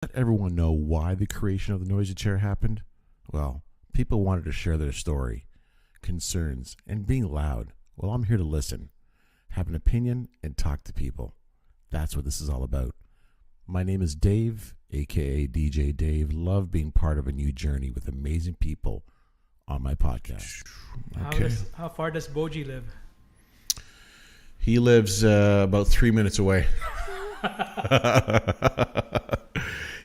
Let everyone know why the creation of the noisy chair happened? Well, people wanted to share their story, concerns, and being loud. Well, I'm here to listen, have an opinion, and talk to people. That's what this is all about. My name is Dave, aka DJ Dave. Love being part of a new journey with amazing people on my podcast. Okay. How far does Boji live? He lives about 3 minutes away.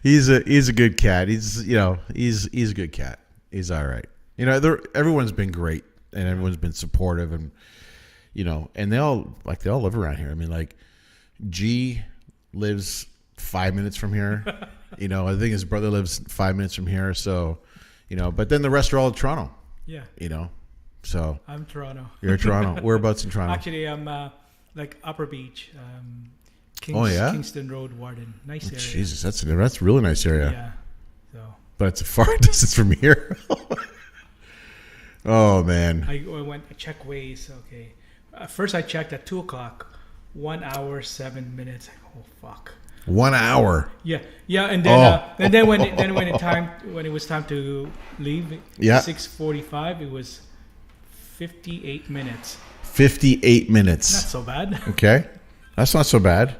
He's a good cat. He's a good cat. He's all right. Everyone's been great and everyone's been supportive, and and they all live around here. I mean, like G lives 5 minutes from here. I think his brother lives 5 minutes from here. So, but then the rest are all in Toronto. Yeah. So I'm Toronto. You're in Toronto. Whereabouts in Toronto? Actually, I'm like Upper Beach. Kingston Road, Warden. Nice area. Jesus, that's a really nice area. Yeah. So. But it's a far distance from here. Oh man. I check Waze. Okay. First I checked at 2:00. 1 hour 7 minutes. Oh fuck. 1 hour. Yeah. And then when it was time to leave, 6:45, it was 58 minutes. 58 minutes. Not so bad. Okay. That's not so bad.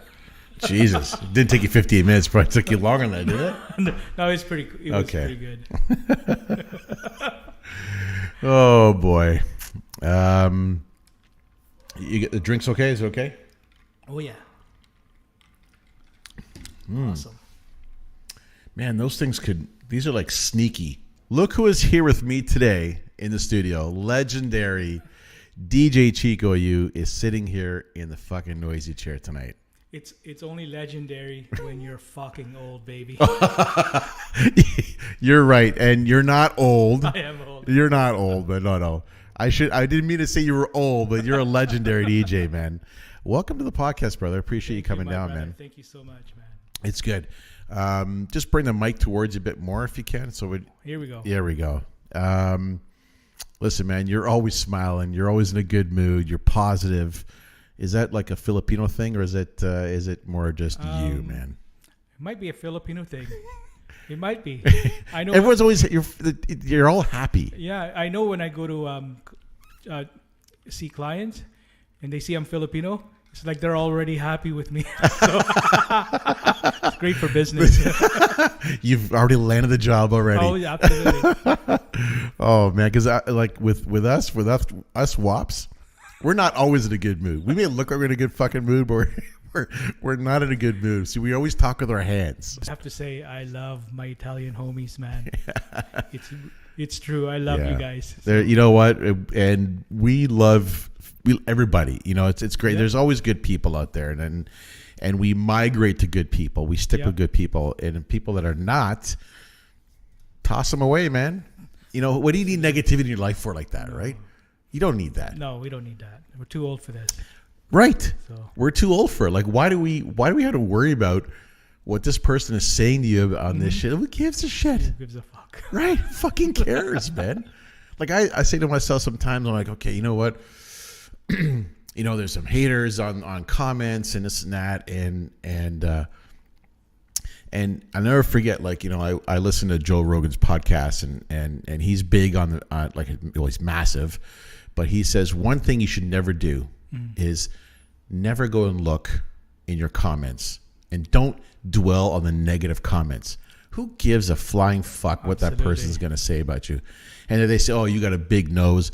Jesus. It didn't take you 58 minutes, probably took you longer than that, did it? No, it was pretty good. Oh boy. You get the drinks okay? Is it okay? Oh yeah. Awesome. Man, these are like sneaky. Look who is here with me today in the studio. Legendary DJ Chico U is sitting here in the fucking noisy chair tonight. It's only legendary when you're fucking old, baby. You're right, and you're not old. I am old. You're not old, but no. I didn't mean to say you were old, but you're a legendary DJ, man. Welcome to the podcast, brother. Appreciate you coming down, man. Thank you so much, man. It's good. Just bring the mic towards you a bit more if you can. Here we go. Here we go. Listen, man, you're always smiling. You're always in a good mood. You're positive. Is that like a Filipino thing, or is it more just you, man? It might be a Filipino thing. It might be. I know. Everyone's always you're all happy. Yeah, I know when I go to see clients and they see I'm Filipino, it's like they're already happy with me. So it's great for business. You've already landed the job already. Oh, yeah, absolutely. Oh man, because like with us WAPs, we're not always in a good mood. We may look like we're in a good fucking mood, but we're not in a good mood. See, we always talk with our hands. I have to say, I love my Italian homies, man. It's true. I love you guys. So. You know what? And we love everybody. It's great. Yeah. There's always good people out there, and we migrate to good people. We stick with good people, and people that are not, toss them away, man. What do you need negativity in your life for like that, right? You don't need that. No, we don't need that. We're too old for this. Right. So. We're too old for it. Like, why do we have to worry about what this person is saying to you on this shit? Who gives a shit? Who gives a fuck? Right. Fucking cares, man. Like, I say to myself sometimes, I'm like, okay, you know what? There's some haters on comments and this and that. And I never forget, like, I listen to Joe Rogan's podcast and he's big on he's massive, but he says one thing you should never do is never go and look in your comments and don't dwell on the negative comments. Who gives a flying fuck what that person's going to say about you? And if they say, oh, you got a big nose,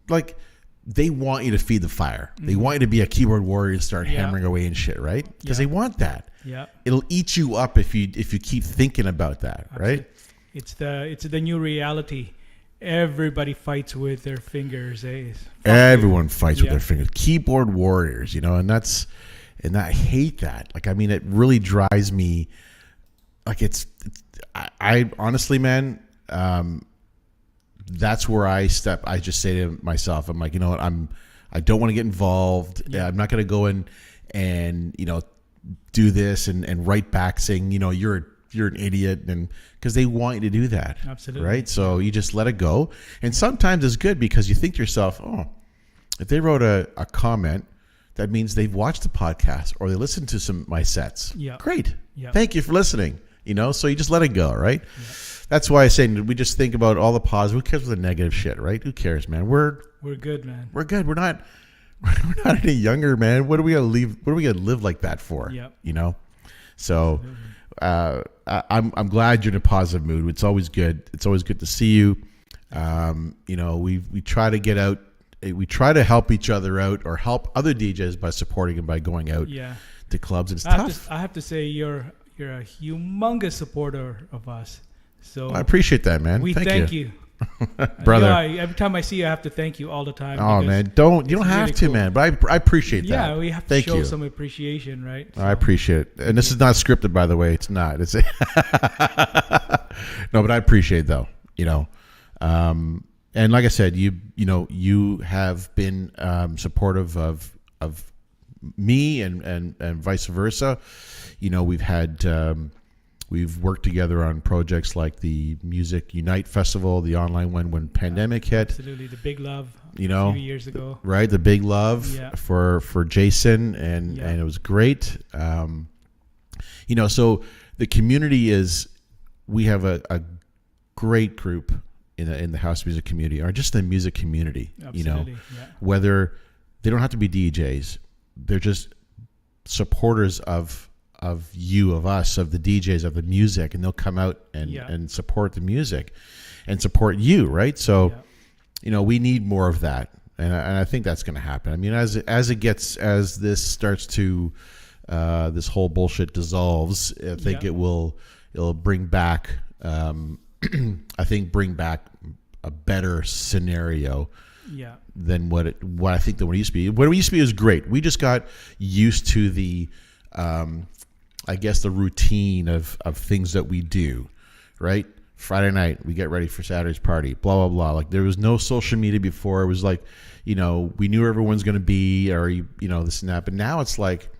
like, they want you to feed the fire. They want you to be a keyboard warrior and start hammering away and shit, right? Because they want that. Yeah. It'll eat you up if you keep thinking about that, right? It's the new reality. Everybody fights with their fingers. Everyone fights with their fingers. Keyboard warriors, and I hate that. Like, I mean, it really drives me. Like, I honestly, man, that's where I step. I just say to myself, I'm like, you know what? I don't want to get involved. Yeah. I'm not going to go in and do this and write back saying, you're an idiot, and because they want you to do that. Absolutely. Right? So you just let it go. And sometimes it's good because you think to yourself, oh, if they wrote a comment, that means they've watched the podcast or they listened to my sets. Yeah. Great. Yeah. Thank you for listening. you know, so you just let it go, right? Yeah. That's why I say we just think about all the positive. Who cares with the negative shit, right? Who cares, man? We're good, man. We're good. We're not any younger, man. What are we gonna leave? What are we gonna live like that for? Yep. You know. So, I'm glad you're in a positive mood. It's always good. It's always good to see you. You know, we try to get out. We try to help each other out or help other DJs by supporting them by going out to clubs. And it's tough. I have to say you're a humongous supporter of us. So I appreciate that, man. We thank you. Brother. Every time I see you, I have to thank you all the time. Oh man, you don't have really to, cool. Man. But I appreciate that. Yeah, we have to show some appreciation, right? So. I appreciate it, and this is not scripted, by the way. It's not. It's no, but I appreciate it, though. You know, and like I said, you have been supportive of me and vice versa. You know, we've worked together on projects like the Music Unite Festival, the online one when pandemic hit. Absolutely, the Big Love. You know, a few years ago, right? The Big Love for Jason, and it was great. You know, so the community we have a great group in the house music community, or just the music community. Absolutely, you know, whether they don't have to be DJs, they're just supporters of you, of us, of the DJs, of the music, and they'll come out and support the music and support you, right? So, you know, we need more of that, and I think that's going to happen. I mean, as this starts to this whole bullshit dissolves, I think it'll bring back bring back a better scenario than what I think that what it used to be. What it used to be is great. We just got used to the I guess the routine of things that we do, right? Friday night, we get ready for Saturday's party, blah, blah, blah. Like there was no social media before. It was like, you know, we knew everyone's going to be, or, you know, this and that. But now it's like,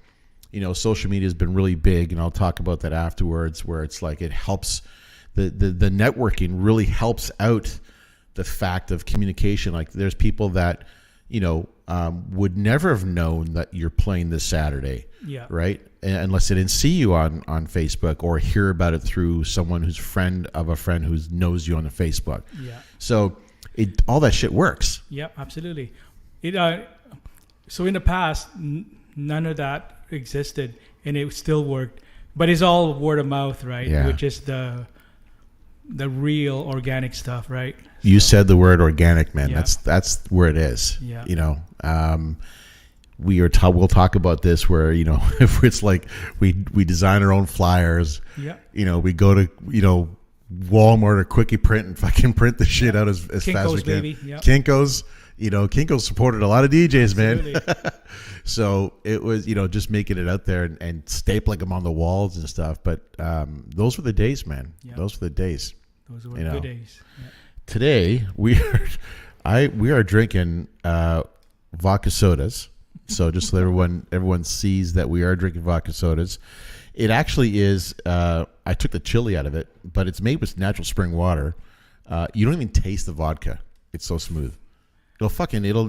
you know, social media has been really big, and I'll talk about that afterwards, where it's like it helps, the networking really helps out the fact of communication. Like there's people that, you know, would never have known that you're playing this Saturday, right? Unless they didn't see you on Facebook or hear about it through someone who's friend of a friend who knows you on the Facebook. Yeah. So all that shit works. Yeah, absolutely. So in the past, none of that existed, and it still worked. But it's all word of mouth, right? Yeah. Which is the real organic stuff, right? You said the word organic, man. Yeah. That's where it is. Yeah. You know, we'll talk about this where, you know, if it's like we design our own flyers. Yeah. You know, we go to, you know, Walmart or Quickie Print and fucking print the shit out as fast as we can. Baby. Yep. Kinko's, you know, Kinko's supported a lot of DJs, man. So it was, you know, just making it out there and stapling them on the walls and stuff. But those were the days, man. Yep. Those were the days. Those were good days. Yep. Today we are drinking vodka sodas. So just so everyone sees that we are drinking vodka sodas. It actually is. I took the chili out of it, but it's made with natural spring water. You don't even taste the vodka. It's so smooth. It'll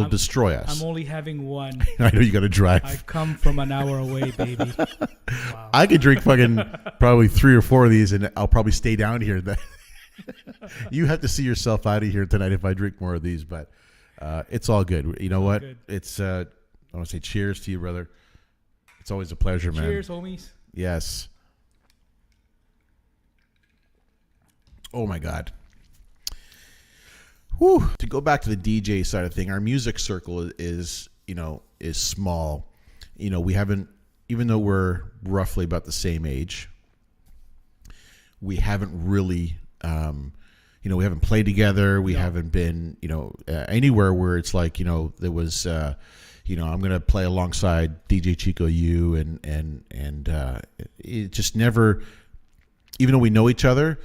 destroy us. I'm only having one. I know you got to drive. I've come from an hour away, baby. Wow. I could drink fucking probably 3 or 4 of these, and I'll probably stay down here. You have to see yourself out of here tonight if I drink more of these, but it's all good. You know what? Good. It's I want to say cheers to you, brother. It's always a pleasure, man. Cheers, homies. Yes. Oh my God. Whew. To go back to the DJ side of thing, our music circle is small. You know, we haven't, even though we're roughly about the same age, we haven't really, we haven't played together. We haven't been, anywhere where it's like, there was, I'm going to play alongside DJ Chico U and it just never, even though we know each other,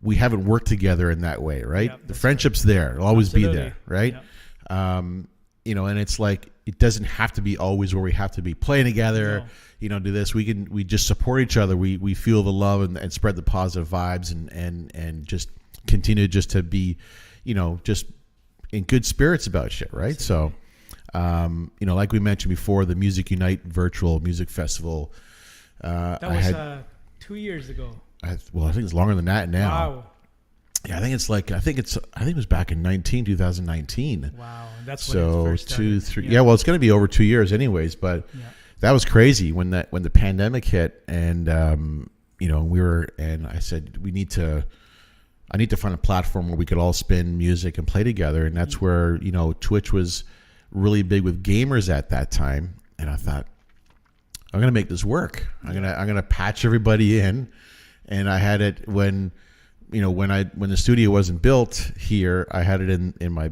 we haven't worked together in that way, right? The friendship's there. It'll always be there, right? And it's like, it doesn't have to be always where we have to be playing together, do this. We just support each other. We feel the love and spread the positive vibes and just continue just to be, just in good spirits about shit, right? Absolutely. So, like we mentioned before, the Music Unite virtual music festival. That 2 years ago. I think it's longer than that now. Wow. Yeah, I think it was back in 2019. Wow. That's So when it first 2, started. 3. Yeah, well, it's going to be over 2 years anyways. But that was crazy when the pandemic hit, and and I said I need to find a platform where we could all spin music and play together, and that's where Twitch was really big with gamers at that time. And I thought, I'm going to make this work. I'm gonna patch everybody in, and I had it when the studio wasn't built here. I had it in my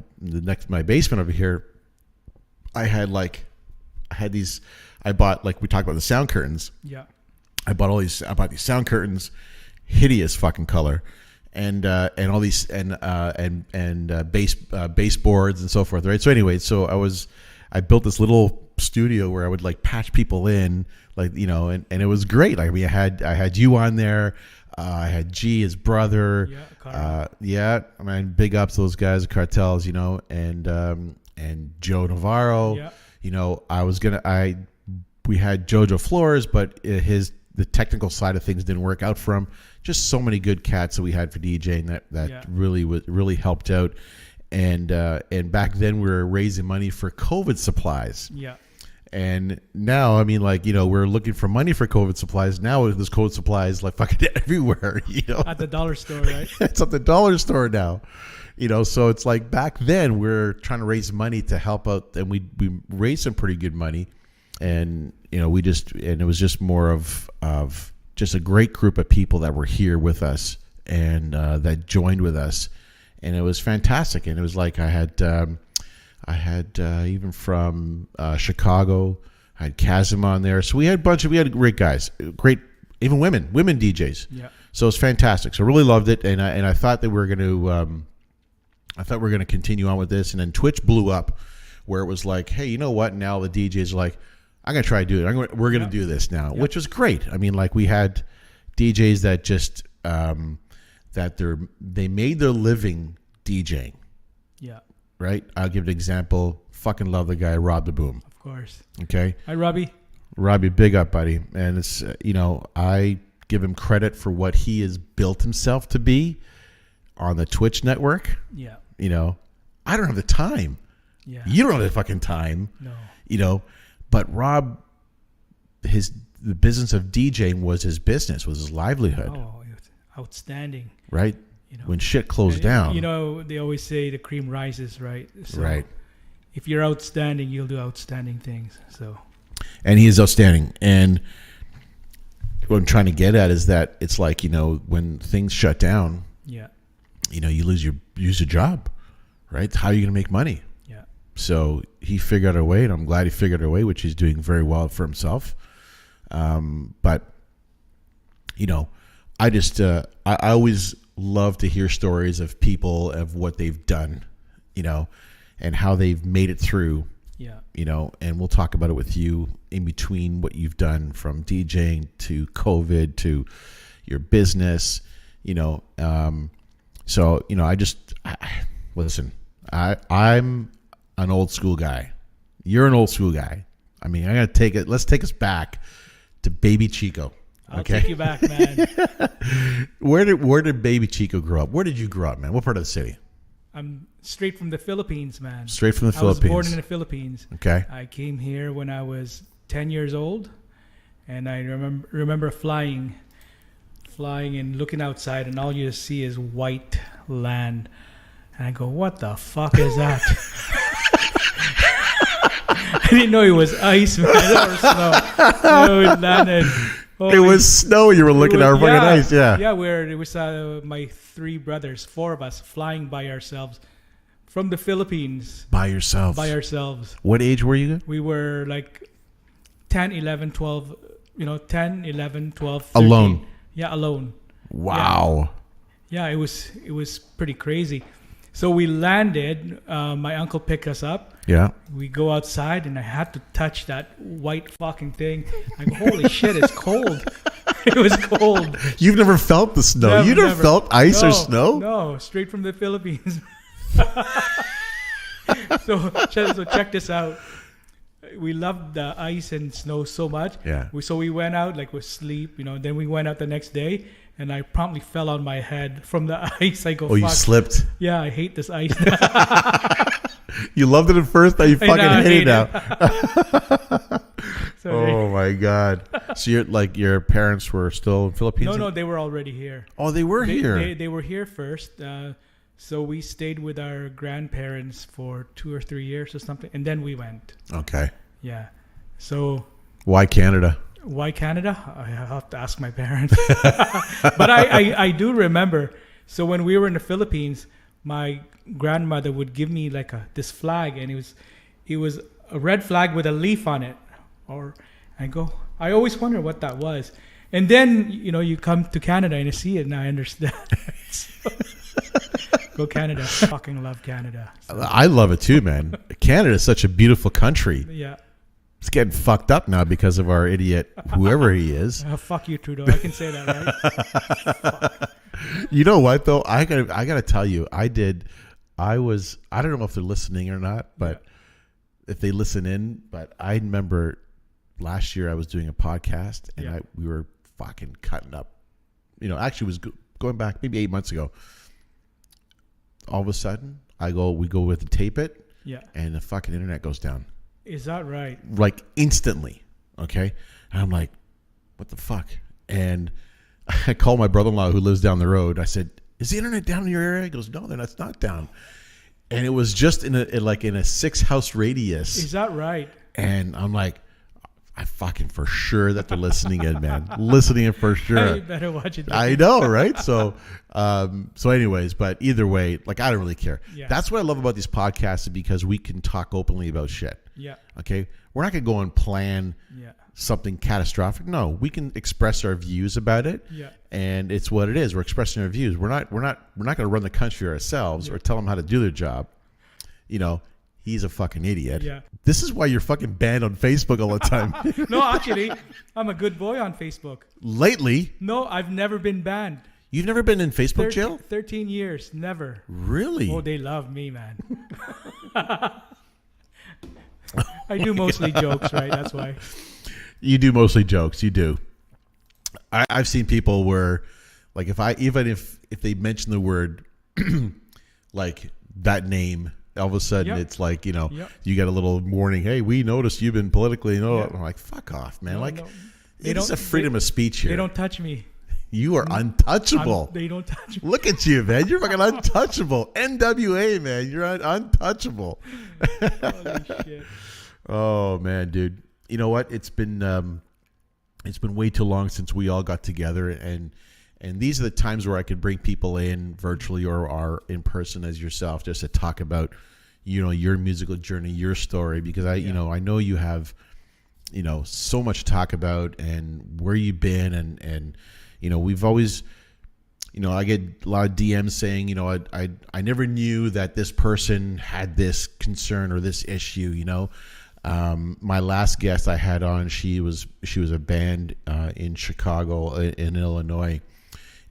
basement over here. I bought, like we talked about, the sound curtains. Yeah. I bought these sound curtains, hideous fucking color, and all these baseboards and so forth, right? So anyway, I built this little studio where I would like patch people in, and it was great. Like I had you on there. I had G, his brother. Yeah, I mean, big ups to those guys, the Cartels, and Joe Navarro. Yeah. We had Jojo Flores, but the technical side of things didn't work out for him. Just so many good cats that we had for DJing that really helped out. And back then we were raising money for COVID supplies. Yeah. And now, I mean, we're looking for money for COVID supplies. Now there's COVID supplies like fucking everywhere, At the dollar store, right? It's at the dollar store now, so it's like back then we're trying to raise money to help out, and we raised some pretty good money. And, it was just more of just a great group of people that were here with us and that joined with us. And it was fantastic. And it was like I had even from Chicago, I had Chasm on there. So we had great guys, great, even women DJs. Yeah. So it was fantastic. So I really loved it. And I thought that we were going to continue on with this. And then Twitch blew up, where it was like, hey, you know what? Now the DJs are like, I'm going to try to do it. We're going to do this now, which was great. I mean, like we had DJs that just, they made their living DJing. Yeah. Right? I'll give an example. Fucking love the guy, Rob the Boom. Of course. Okay? Hi, Robbie. Robbie, big up, buddy. And it's, I give him credit for what he has built himself to be on the Twitch network. Yeah. I don't have the time. Yeah. You don't have the fucking time. No. But Rob, the business of DJing was his business, was his livelihood. Oh, outstanding. Right? When shit closed down. They always say the cream rises, right? So right. If you're outstanding, you'll do outstanding things. So. And he is outstanding. And what I'm trying to get at is that it's like, when things shut down, yeah, you lose your job, right? How are you going to make money? Yeah. So he figured out a way, and I'm glad he figured out a way, which he's doing very well for himself. But, I just, I always love to hear stories of people, of what they've done, and how they've made it through. Yeah. And we'll talk about it with you in between what you've done from DJing to COVID to your business, so, listen, I'm an old school guy. You're an old school guy. I mean, let's take us back to baby Chico. I'll take you back, man. Where did baby Chico grow up? Where did you grow up, man? What part of the city? I'm straight from the Philippines, man. Straight from the Philippines. I was born in the Philippines. Okay. I came here when I was 10 years old, and I remember flying and looking outside, and all you see is white land. And I go, what the fuck is that? I didn't know it was ice, man, or snow. No, it landed. It was snow. You were looking at fucking ice, yeah. Yeah, it was my 3 brothers, 4 of us, flying by ourselves from the Philippines. By yourselves? By ourselves. What age were you? We were like 10, 11, 12, 10, 11, 12, 13. Alone? Yeah, alone. Wow. Yeah, it was pretty crazy. So we landed. My uncle picked us up. Yeah. We go outside, and I had to touch that white fucking thing. I go, holy shit, it's cold. It was cold. You've never felt the snow? You never felt ice or snow? No, straight from the Philippines. So check this out. we loved the ice and snow so much. Yeah. So we went out like with sleep, Then we went out the next day, and I promptly fell on my head from the ice. I go, Oh, you slipped. Yeah, I hate this ice. You loved it at first, now you fucking hate it now. So my God. So your parents were still in Philippines? No, they were already here. Oh, they were here. They were here first. So we stayed with our grandparents for 2 or 3 years or something, and then we went. Okay. Yeah. So why Canada? Why Canada? I have to ask my parents. But I do remember. So when we were in the Philippines, my grandmother would give me like this flag, and it was a red flag with a leaf on it. I always wonder what that was. And then you come to Canada and you see it, and I understand. Go Canada. I fucking love Canada. So. I love it too, man. Canada is such a beautiful country. Yeah. It's getting fucked up now because of our idiot, whoever he is. Fuck you, Trudeau. I can say that, right? Fuck. You know what though? I gotta tell you, I don't know if they're listening or not, but if they listen in, but I remember last year I was doing a podcast and we were fucking cutting up. Actually it was going back maybe 8 months ago. All of a sudden, we go with the tape it, and the fucking internet goes down. Is that right? Like instantly, okay? And I'm like, what the fuck? And I called my brother-in-law who lives down the road. I said, is the internet down in your area? He goes, no, then that's not down. And it was just in a 6-house radius. Is that right? And I'm like, I fucking for sure that they're listening in, man. Listening in for sure. You better watch it. I know, right? So anyways, but either way, I don't really care. Yeah. That's what I love about these podcasts is because we can talk openly about shit. Yeah. Okay? We're not going to go and plan something catastrophic. No, we can express our views about it. Yeah. And it's what it is. We're expressing our views. We're not going to run the country ourselves or tell them how to do their job. He's a fucking idiot. Yeah. This is why you're fucking banned on Facebook all the time. No, actually, I'm a good boy on Facebook. Lately? No, I've never been banned. You've never been in Facebook jail? 13 years, never. Really? Oh, they love me, man. I do mostly jokes, right? That's why. You do mostly jokes. You do. I've seen people where, if they mention the word, like that name, all of a sudden it's like, you get a little warning. Hey, we noticed you've been politically. I'm like, fuck off, man. It's a freedom of speech here. They don't touch me. You are untouchable. They don't touch me. Look at you, man. You're fucking untouchable. NWA, man. You're untouchable. Holy shit. Oh man, dude. You know what? It's been way too long since we all got together, and these are the times where I can bring people in virtually or in person as yourself, just to talk about, your musical journey, your story, because I know you have, so much to talk about and where you've been, and we've always, I get a lot of DMs saying, I never knew that this person had this concern or this issue, My last guest I had on, she was a band in Chicago, in Illinois,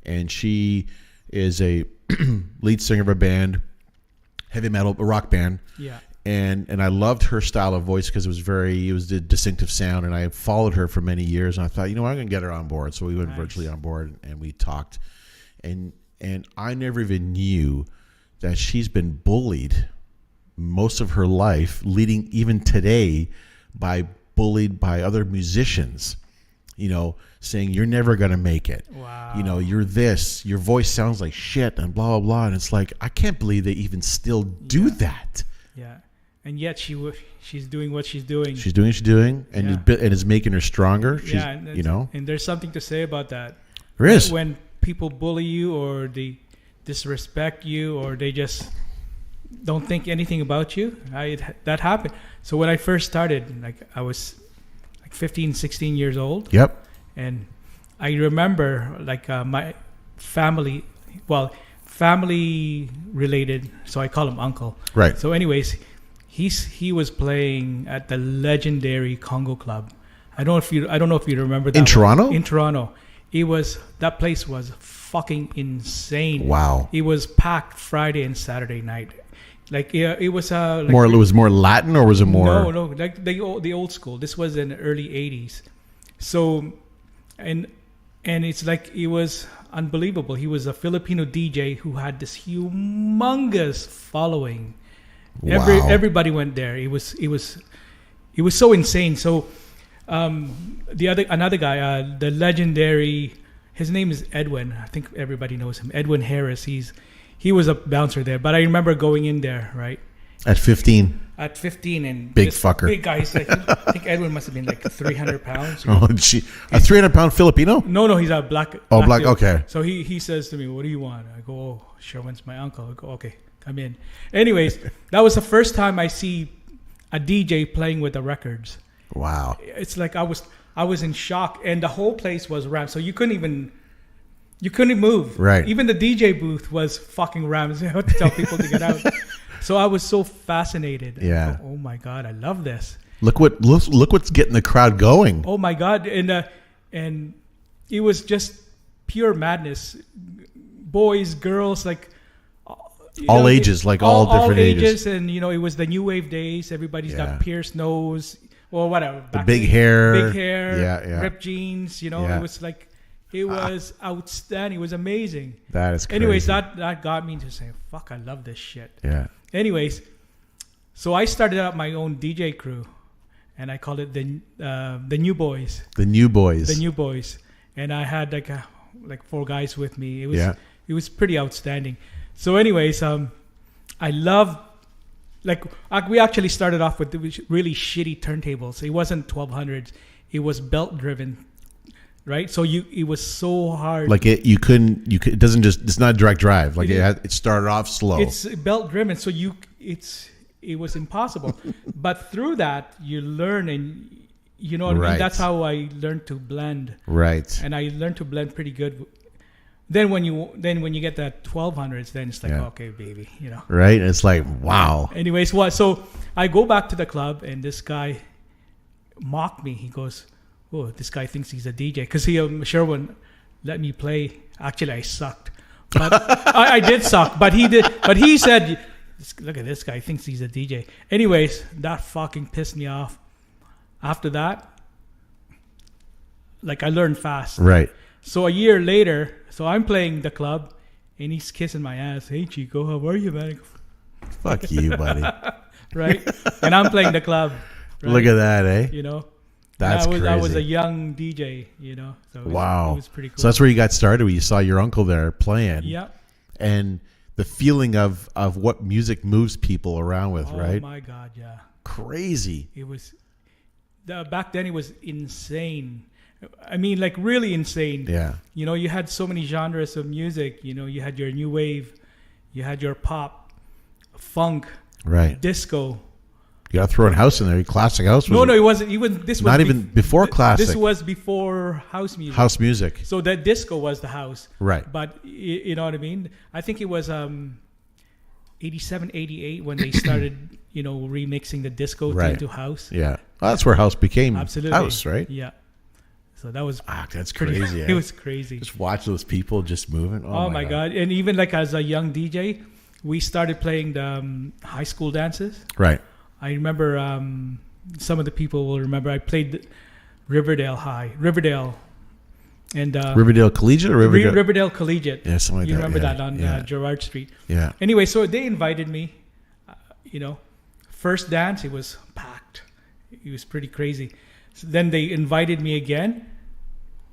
and she is a lead singer of a band, heavy metal, a rock band. Yeah. And I loved her style of voice because it was the distinctive sound, and I followed her for many years, and I thought, I'm going to get her on board. So we went virtually on board, and we talked, and I never even knew that she's been bullied most of her life, leading even today, bullied by other musicians, saying you're never going to make it. Wow. You're this, your voice sounds like shit, and blah, blah, blah. And it's like, I can't believe they even still do that. Yeah. And yet she's doing what she's doing. She's doing what she's doing, and it's making her stronger. She's, and there's something to say about that. There is. When people bully you or they disrespect you or they just don't think anything about you, that happened. So when I first started, I was 15, 16 years old. Yep. And I remember my family related, so I call him uncle. Right. So anyways, he was playing at the legendary Congo Club. I don't know if you remember that. In Toronto? In Toronto. That place was fucking insane. Wow. It was packed Friday and Saturday night. Like it was like More, it was more Latin, or was it more? no, like the old school. This was in the early '80s. So, and it's like it was unbelievable. He was a Filipino DJ who had this humongous following. Wow. Everybody went there. It was so insane. So, another guy, the legendary, his name is Edwin. I think everybody knows him. Edwin Harris. He was a bouncer there. But I remember going in there, right? At 15. At 15, and Big this fucker. big guy. Like, I think Edwin must have been like 300 pounds. Oh, gee. A 300-pound Filipino? No, he's a black. Oh, black. dude. Okay. So he says to me, "What do you want?" I go, "Oh, Sherwin's my uncle." I go, "Okay, come in." Anyways, that was the first time I see a DJ playing with the records. Wow. It's like I was in shock, and the whole place was rammed, so you couldn't move. Right. Even the DJ booth was fucking rammed. So I had to tell people to get out. So I was so fascinated. Yeah. Oh my God, I love this. Look what's getting the crowd going. Oh my God, and it was just pure madness. Boys, girls, like All ages, like all different ages. And it was the new wave days. Everybody's got pierced nose or whatever. The big hair. Yeah. Ripped jeans. It was like, it was outstanding. It was amazing. That is crazy. Anyways, that got me into saying, fuck, I love this shit. Yeah. Anyways, so I started out my own DJ crew, and I called it the New Boys. The New Boys. The New Boys. And I had like 4 guys with me. It was pretty outstanding. So anyways, I love, we actually started off with really shitty turntables. It wasn't 1200s. It was belt driven, right? So it was so hard. Like it doesn't just, it's not a direct drive. Like it started off slow. It's belt driven. So it was impossible. But through that, you learn, and you know what I mean? That's how I learned to blend. Right. And I learned to blend pretty good. Then when you get that 1200s, then it's like, okay, baby, Right? It's like, wow. Anyways, so I go back to the club, and this guy mocked me. He goes, "Oh, this guy thinks he's a DJ," because Sherwin let me play. Actually, I sucked, but I did suck. But he did. But he said, "Look at this guy, thinks he's a DJ." Anyways, that fucking pissed me off. After that, I learned fast. Right. So a year later, I'm playing the club, and he's kissing my ass. "Hey, Chico, how are you, man?" Fuck you, buddy. Right? And I'm playing the club. Right? Look at that, eh? That's crazy. I was a young DJ, So wow. It was pretty cool. So that's where you got started, where you saw your uncle there playing. Yeah. And the feeling of what music moves people around with, right? Oh my God, yeah. Crazy. It was back then it was insane. I mean, really insane. Yeah. You had so many genres of music. You had your new wave, you had your pop, funk, right, disco. You got to throw in house in there. Classic house. No, it wasn't. Even this was not even before classic. This was before house music. House music. So that disco was the house. Right. But you know what I mean? I think it was 87, 88 when they started, remixing the disco into house. Yeah. Well, that's where house became house, right? Yeah. So that was that's pretty crazy. It was crazy. Just watch those people just moving. Oh my God. And even as a young DJ, we started playing the high school dances. Right. I remember some of the people will remember I played Riverdale and Riverdale Collegiate or Riverdale Collegiate. Yeah, something like that. You remember that on Gerard Street. Yeah. Anyway, so they invited me. First dance, it was packed. It was pretty crazy. So then they invited me again,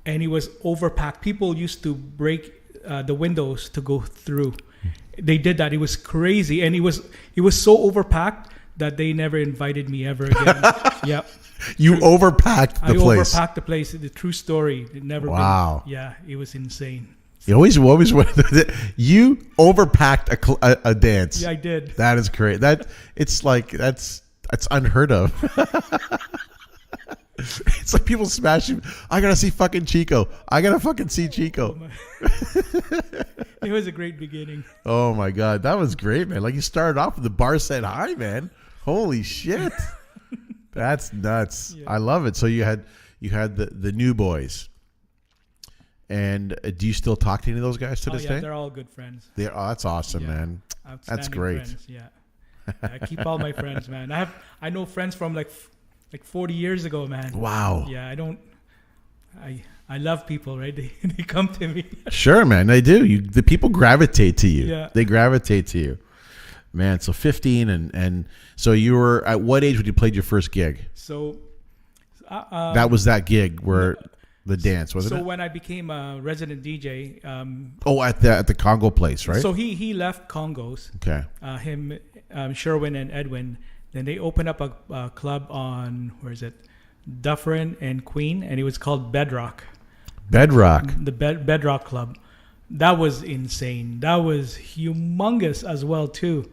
and it was overpacked. People used to break the windows to go through. They did that. It was crazy, and it was so overpacked that they never invited me ever again. Yep. You overpacked the place. I overpacked the place. The true story. It never. Wow. Yeah, it was insane. You always you overpacked a dance. Yeah, I did. That is great. That's unheard of. It's like people smashing. I gotta see fucking Chico. I gotta fucking see Chico. It was a great beginning. Oh my God, that was great, man. Like you started off with the bar said hi, man. Holy shit, that's nuts. Yeah. I love it. So you had the New Boys, and do you still talk to any of those guys to this day? They're all good friends. That's awesome, man. Outstanding That's great. Friends, yeah. I keep all my friends, man. I know friends from like 40 years ago, man. Wow. Yeah, I love people, right? They come to me. Sure, man. They do. The people gravitate to you. Yeah. They gravitate to you. Man, so 15 and so you were at what age when you played your first gig? So That was that gig where the dance, wasn't so it? when I became a resident DJ, At the Congo place, right? so he left Congos. Okay. Him, Sherwin and Edwin. Then they opened up a club on where is it, Dufferin and Queen, and it was called Bedrock. Bedrock. The Bedrock Club. That was insane. That was humongous as well too.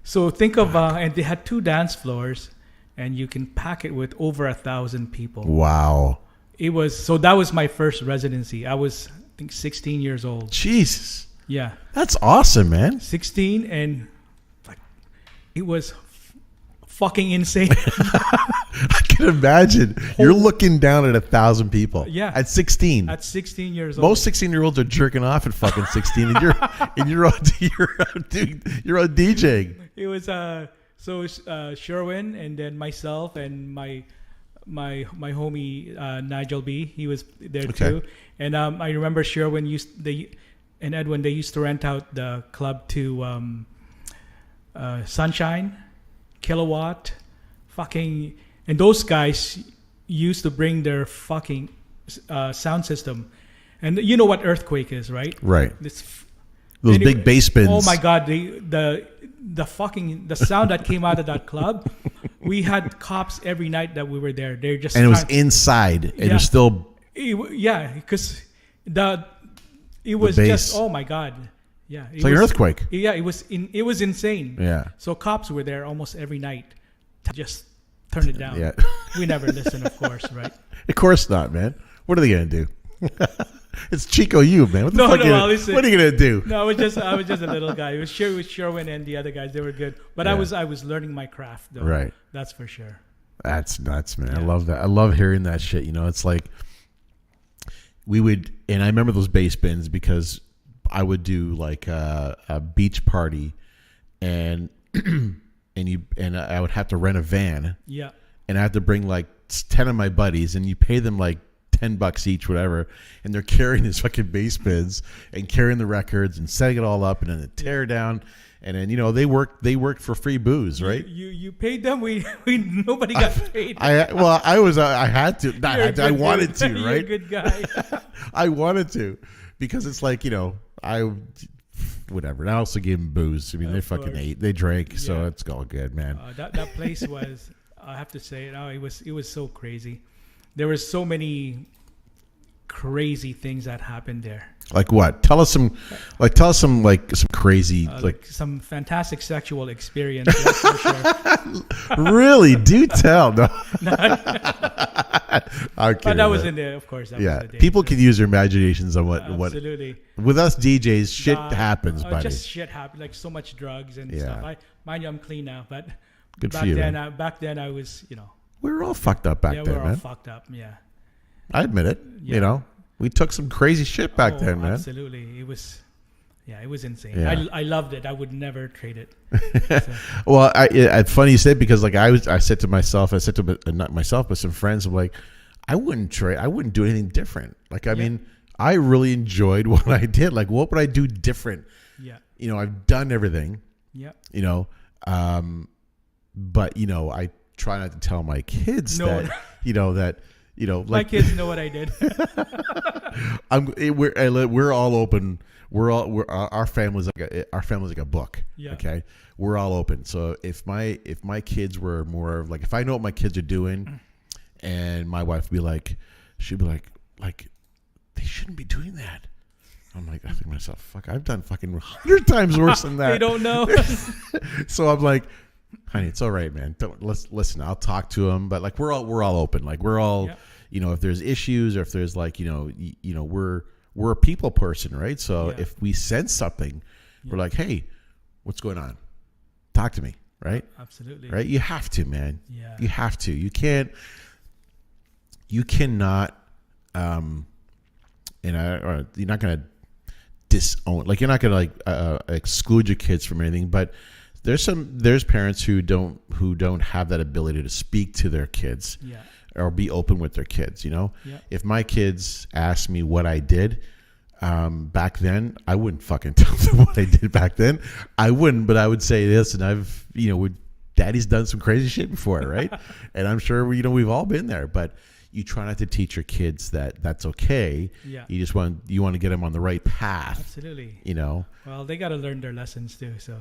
So think of and they had 2 dance floors, and you can pack it with over 1,000 people. Wow. That was my first residency. I was, I think, 16 years old. Jesus. Yeah, That's awesome, man. 16, and like it was fucking insane. I can imagine. You're looking down at 1,000 people. Yeah. At 16. At 16 years old. Most 16-year-olds are jerking off at fucking 16, and you're on DJing. It was Sherwin, and then myself and my homie Nigel B. He was there too. And I remember Sherwin and Edwin, they used to rent out the club to Sunshine, Kilowatt, and those guys used to bring their fucking sound system. And you know what Earthquake is, right? Right. Those big bass bins. Oh my God, the sound that came out of that club. We had cops every night that we were there. They're just And it was inside, and Yeah. it's still because it was bass. just, oh my God, yeah, it's like an earthquake. Yeah, it was insane. Yeah. So cops were there almost every night to just turn it down. Yeah. We never listen, of course, right? Of course not, man. What are they gonna do? It's Chico U, man. What the fuck listen. what are you gonna do? No, I was just a little guy. It was Sherwin and the other guys. They were good, but Yeah. I was learning my craft, though. Right. That's for sure. That's nuts, man. I Yeah. love that. I love hearing that shit. You know, it's like and I remember those bass bins because I would do like a beach party, and I would have to rent a van, Yeah. and I have to bring like 10 of my buddies, and you pay them like $10 each, whatever, and they're carrying these fucking bass bins and carrying the records and setting it all up, and then the tear down, and then they worked for free booze, right? You paid them. We nobody got paid. I had to. Not had to, I wanted to, You're right? a good guy. I wanted to, because it's like whatever. And I also gave them booze. I mean, they fucking course. ate, they drank, so Yeah. it's all good, man. That place was, I have to say, it was so crazy. There were so many crazy things that happened there. Like what? Tell us some crazy Like some fantastic sexual experience. That's for sure. Really? Do tell. No. I'm But kidding, that was man. in there, of course. That Yeah, was in the day. people can use their imaginations on what Absolutely. with us DJs. Shit happens, buddy. Just shit happened, like so much drugs and Yeah. stuff. Mind you, I'm clean now, but Good for back you, then, man. I was, We were all fucked up back we then, were all man. fucked up. Yeah. I admit it. Yeah. We took some crazy shit back then, man. Absolutely. It was insane. Yeah. I loved it. I would never trade it. So, Well, it's funny you said, because like I said to myself, not myself, but some friends, I'm like, I wouldn't do anything different. Like, I mean, I really enjoyed what I did. Like, what would I do different? yeah. I've done everything, Yeah. but I try not to tell my kids No. like My kids know what I did. we're all open. Our family's like a book. Yeah. Okay. We're all open. So if my kids were more like, if I know what my kids are doing, and my wife she'd be like, they shouldn't be doing that. I'm like, I think to myself, fuck, I've done fucking 100 times worse than that. They don't know. So I'm like, honey, it's all right, man. Listen. I'll talk to them, but like we're all open. Like we're all, if there's issues, or if there's like, we're a people person, right? So if we sense something, we're like, hey, what's going on? Talk to me, right? Absolutely. Right? You have to, man. Yeah. You have to. You cannot, you're not gonna disown. Like, you're not gonna exclude your kids from anything, but There's parents who don't have that ability to speak to their kids. Yeah. Or be open with their kids, Yeah. If my kids asked me what I did back then, I wouldn't fucking tell them what I did back then. I wouldn't, but I would say this, and Daddy's done some crazy shit before, right? And I'm sure we've all been there. But you try not to teach your kids that that's okay. Yeah. You just want to get them on the right path. Absolutely. Well, they got to learn their lessons too. So.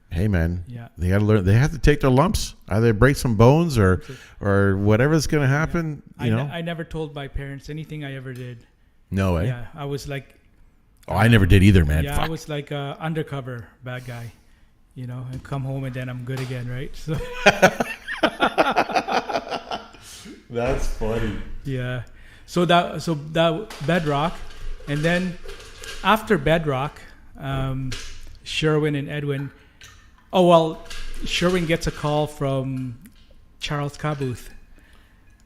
Hey man, yeah, they got to learn. They have to take their lumps, either break some bones or whatever's going to happen. Yeah. I never told my parents anything I ever did. No way. Yeah, I was like. Oh, I never did either, man. Yeah, Fuck. I was like a undercover bad guy, and come home and then I'm good again, right? So. That's funny. Yeah, so that Bedrock, and then after Bedrock, Sherwin and Edwin. Oh, well, Sherwin gets a call from Charles Caboth,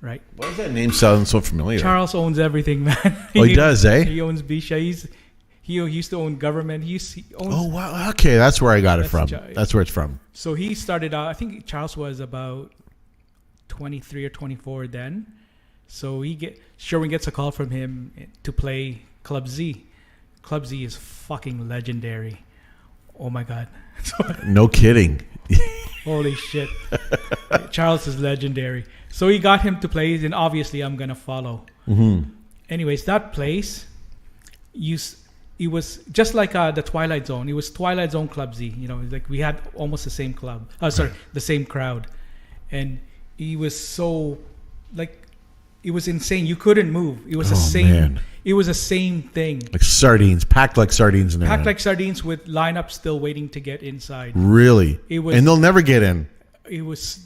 right? Why does that name sound so familiar? Charles owns everything, man. Oh, he does, eh? He owns Bisha. He used to own government. He owns. Oh, wow. Okay, that's where I got it from. That's where it's from. So he started out, I think Charles was about 23 or 24 then. So Sherwin gets a call from him to play Club Z. Club Z is fucking legendary. Oh my God. No kidding. Holy shit. Charles is legendary. So he got him to play, and obviously I'm going to follow. Mm-hmm. Anyways, that place, it was just like the Twilight Zone. It was Twilight Zone Club Z. Like we had almost the same club. The same crowd. And he was so, like, it was insane. You couldn't move. It was the same. Man. It was the same thing. Like sardines, packed like sardines in there. Packed like sardines with lineup still waiting to get inside. Really? And they'll never get in. It was.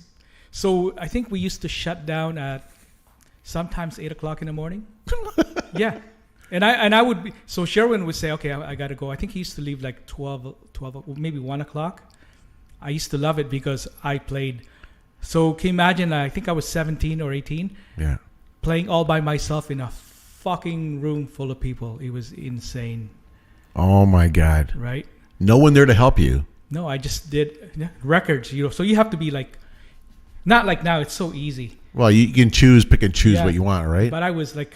So I think we used to shut down at sometimes 8:00 in the morning. Yeah. And I would be, so Sherwin would say, okay, I got to go. I think he used to leave like 12 maybe 1:00. I used to love it because I played. So can you imagine, I think I was 17 or 18. Yeah. Playing all by myself in a fucking room full of people. It was insane. Oh my God. Right? No one there to help you. No, I just did records, so you have to be like, not like now, it's so easy. Well, you can pick and choose what you want, right? But I was like,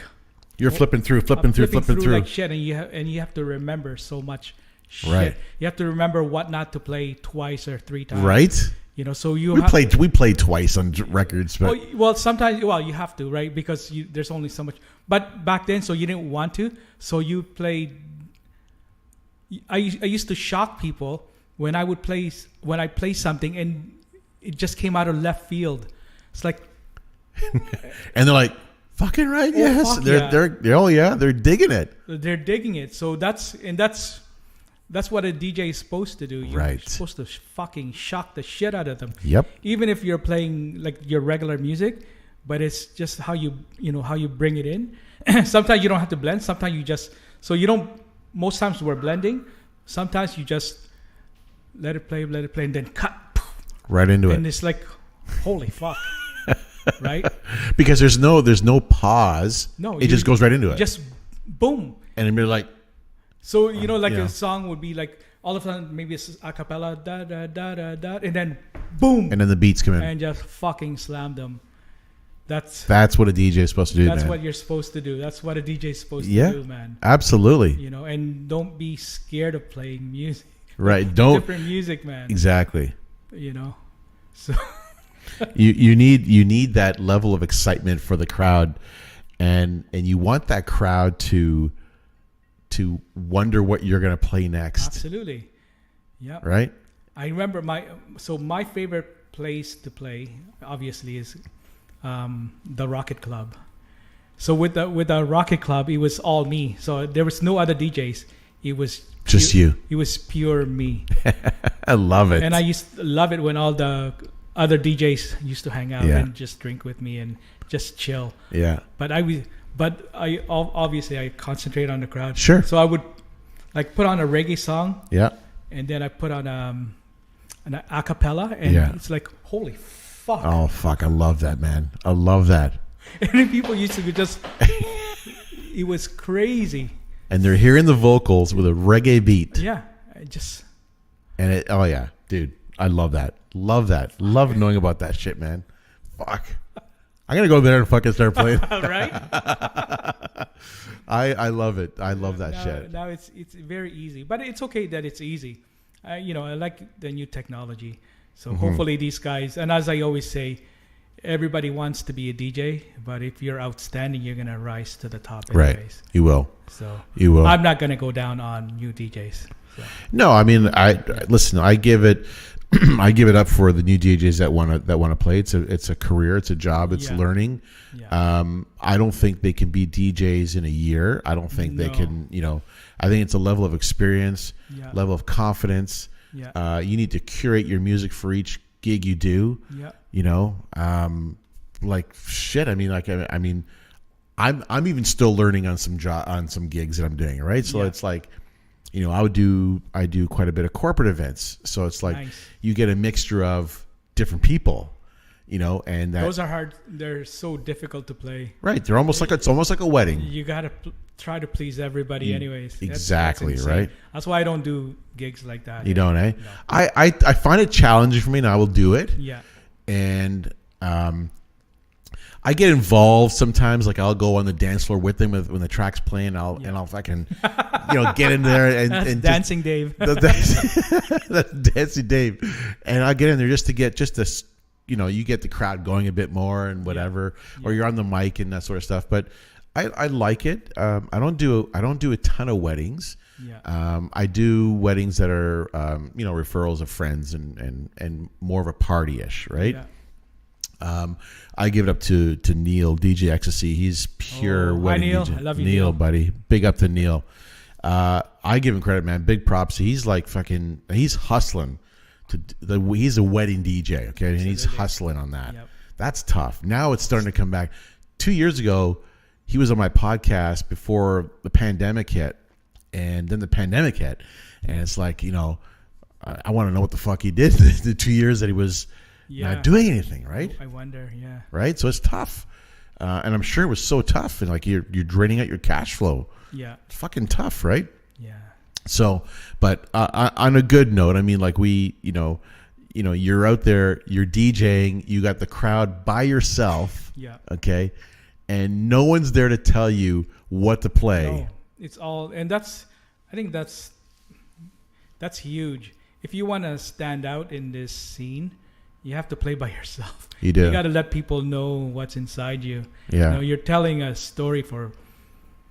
you're flipping through like shit, and you have to remember so much shit. Right. You have to remember what not to play twice or 3 times. Right. So we played twice on records, but well, sometimes you have to, right? Because there's only so much. But back then, so you didn't want to, so you played. I used to shock people when I play something and it just came out of left field. It's like, and they're like, fucking right, yes, fuck they're digging it. They're digging it. So that's what a DJ is supposed to do. You're supposed to fucking shock the shit out of them. Yep. Even if you're playing like your regular music, but it's just how you bring it in. Sometimes you don't have to blend. Sometimes you just, most times we're blending. Sometimes you just let it play, and then cut. Right into it. And it's like, holy fuck. Right? Because there's no pause. No. It just goes right into it. Just boom. And it'd be like, so, a song would be like, all of a sudden, maybe it's a cappella, da, da, da, da, da, and then, boom. And then the beats come in. And just fucking slam them. That's what a DJ is supposed to do, That's man. what you're supposed to do. That's what a DJ is supposed to do, man. Absolutely. And don't be scared of playing music. Right. Different music, man. Exactly. So... you need that level of excitement for the crowd, and you want that crowd to wonder what you're going to play next. Absolutely. Yeah. Right? I remember my favorite place to play obviously is the Rocket Club. So with the Rocket Club, it was all me. So there was no other DJs. It was just you. It was pure me. I love it. And I used to love it when all the other DJs used to hang out and just drink with me and just chill. Yeah. But I obviously concentrate on the crowd. Sure. So I would like put on a reggae song. Yeah. And then I put on an a cappella, and it's like, holy fuck. Oh fuck! I love that, man. I love that. And then people used to be just, it was crazy. And they're hearing the vocals with a reggae beat. Yeah. And dude. I love that. Love that. Love knowing about that shit, man. Fuck. I'm gonna go there and fucking start playing. Right? I love it. I love that now, shit. Now it's very easy, but it's okay that it's easy. I like the new technology. So hopefully these guys, and as I always say, everybody wants to be a DJ, but if you're outstanding, you're gonna rise to the top anyways. Right. You will. So you will. I'm not gonna go down on new DJs. So. No, I mean, listen. I give it up for the new DJs that want to play. It's a career. It's a job. It's learning. Yeah. I don't think they can be DJs in a year. I don't think they can. I think it's a level of experience, level of confidence. Yeah. You need to curate your music for each gig you do. Yeah. Like shit. I mean, I'm even still learning on some gigs that I'm doing. Right. So it's like, I do quite a bit of corporate events. So it's like you get a mixture of different people. And those are hard. They're so difficult to play. Right. They're almost like a wedding. You gotta try to please everybody, anyways. Exactly. That's right. That's why I don't do gigs like that. You don't, eh? No. I find it challenging for me, and I will do it. Yeah. And I get involved sometimes. Like I'll go on the dance floor with them when the track's playing. I'll fucking get in there and dancing Dave. That's dancing Dave, and I get in there just to you get the crowd going a bit more and whatever, or you're on the mic and that sort of stuff. But I like it. I don't do a ton of weddings. Yeah. I do weddings that are referrals of friends and more of a party-ish, right? Yeah. I give it up to Neil, DJ Ecstasy. He's pure wedding Neil. DJ. I love you, Neil, buddy. Big up to Neil. I give him credit, man. Big props. He's like he's hustling. He's a wedding DJ, okay? And he's hustling on that. Yep. That's tough. Now it's starting to come back. 2 years ago, he was on my podcast before the pandemic hit, and then the pandemic hit. And it's like, I want to know what the fuck he did the 2 years that he was not doing anything, right? I wonder, yeah. Right? So it's tough. And I'm sure it was so tough, and like you're draining out your cash flow. Yeah. It's fucking tough, right? Yeah. So, but on a good note, I mean, like you're out there, you're DJing, you got the crowd by yourself, okay, and no one's there to tell you what to play. No, it's all, and I think that's huge. If you want to stand out in this scene, you have to play by yourself. You do. You got to let people know what's inside you. Yeah. You're telling a story for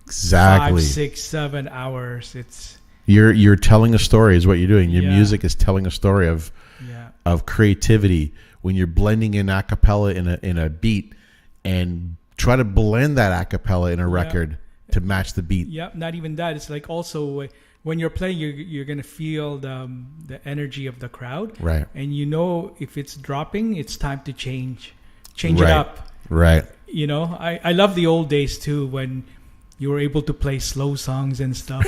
exactly 5, 6, 7 hours. You're telling a story is what you're doing. Your music is telling a story of creativity. When you're blending in a cappella in a beat, and try to blend that a cappella in a record to match the beat. Yeah, not even that. It's like also when you're playing, you're gonna feel the energy of the crowd, right? And if it's dropping, it's time to change it up, right? I love the old days too when you were able to play slow songs and stuff.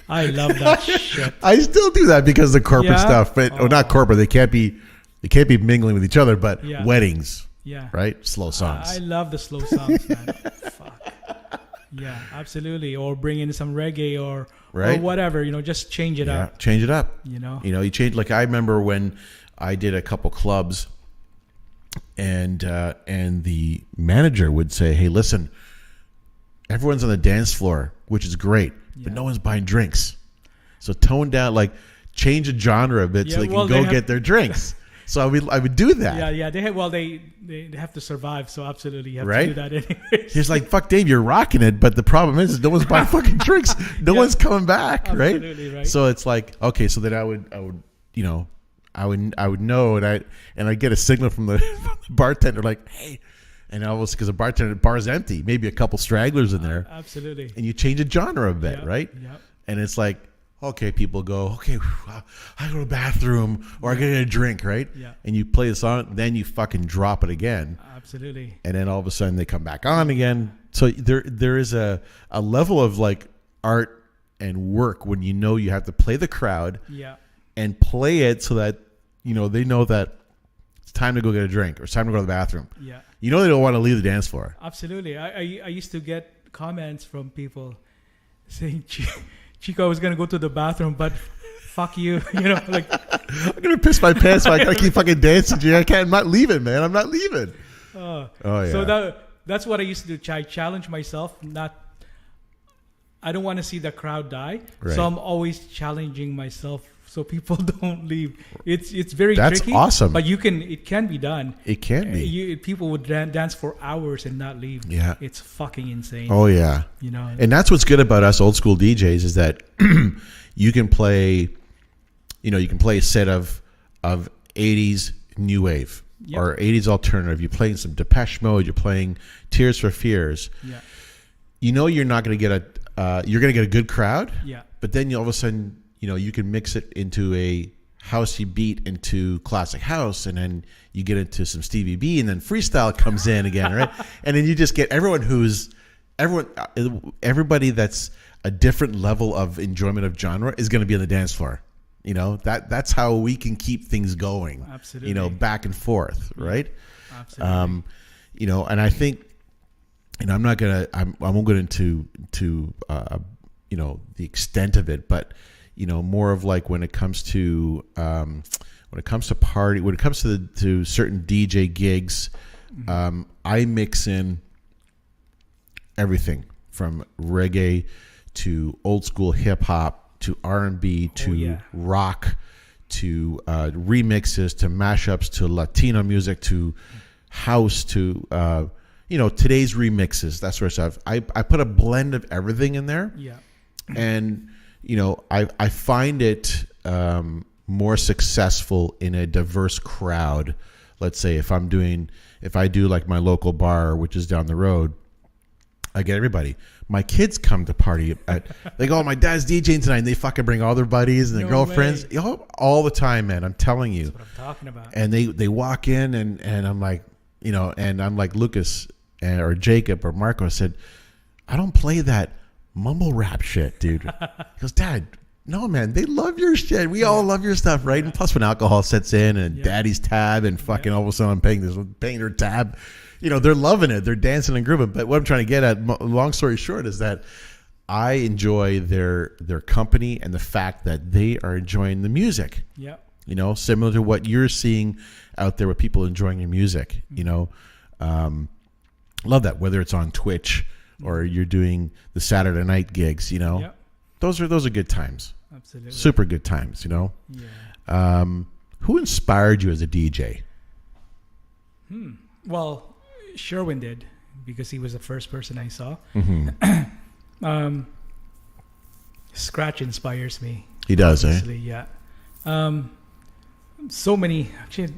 I love that shit. I still do that because of the corporate stuff, but not corporate. They can't be mingling with each other. But weddings, right? Slow songs. I love the slow songs, man. Fuck. Yeah, absolutely. Or bring in some reggae or whatever. Just change it up. Change it up. You change. Like I remember when I did a couple clubs, and the manager would say, "Hey, listen, everyone's on the dance floor, which is great." But no one's buying drinks. So tone down, like change the genre a bit so they can go get their drinks. So I would do that. Yeah. They have to survive. So absolutely you have to do that anyway. He's like, fuck Dave, you're rocking it. But the problem is no one's buying fucking drinks. No one's coming back. Absolutely, right? So it's like, okay, so then I would know, and I get a signal from the bartender like, hey. And almost because the bar's empty, maybe a couple stragglers in there. Absolutely. And you change the genre a bit, right? Yep. And it's like, okay, people go, okay, I go to the bathroom or I get a drink, right? Yeah. And you play the song, then you fucking drop it again. Absolutely. And then all of a sudden they come back on again. So there is a level of like art and work when you have to play the crowd and play it so that, they know that it's time to go get a drink or it's time to go to the bathroom. Yeah. They don't want to leave the dance floor. Absolutely. I used to get comments from people saying, Chico, I was going to go to the bathroom, but fuck you. Like I'm gonna piss my pants, so I gotta keep fucking dancing. G. I can't. I'm not leaving, man. I'm not leaving. Oh yeah. So that's what I used to do. I challenge myself. I don't want to see the crowd die, Right. so I'm always challenging myself so people don't leave. It's very That's tricky. awesome. But it can be done. It can be. People would dance for hours and not leave. Yeah. It's fucking insane. Oh yeah. You know. And that's what's good about us old school DJs is that you can play, you can play a set of 80s new wave or 80s alternative. You're playing some Depeche Mode. You're playing Tears for Fears. Yeah. You're not going to get you're going to get a good crowd. Yeah. But then all of a sudden, you can mix it into a housey beat into classic house, and then you get into some Stevie B, and then freestyle comes in again, right? And then you just get everybody that's a different level of enjoyment of genre is going to be on the dance floor. That's how we can keep things going. Absolutely. Back and forth, right? Absolutely. And I think, I won't go into the extent of it, but more of like when it comes to to certain DJ gigs, I mix in everything from reggae to old school hip hop to R&B to rock to remixes to mashups to Latino music to house to today's remixes, that sort of stuff. I put a blend of everything in there. Yeah. And I find it more successful in a diverse crowd. Let's say if I do like my local bar, which is down the road, I get everybody. My kids come to party they go, oh, my dad's DJing tonight, and they fucking bring all their buddies and their girlfriends. All the time, man. I'm telling you. That's what I'm talking about. And they walk in and I'm like, and I'm like Lucas or Jacob or Marco said, I don't play that mumble rap shit, dude. He goes, Dad, no, man, they love your shit. We all love your stuff, right? And plus when alcohol sets in and daddy's tab and fucking all of a sudden I'm paying their tab, they're loving it. They're dancing and grooving. But what I'm trying to get at, long story short, is that I enjoy their company and the fact that they are enjoying the music. Yeah. Similar to what you're seeing out there with people enjoying your music. Love that, whether it's on Twitch or you're doing the Saturday night gigs, those are good times. Absolutely. Super good times, Yeah. Who inspired you as a DJ? Well, Sherwin did, because he was the first person I saw. Mm-hmm. Scratch inspires me. He does, obviously, yeah. So many, actually,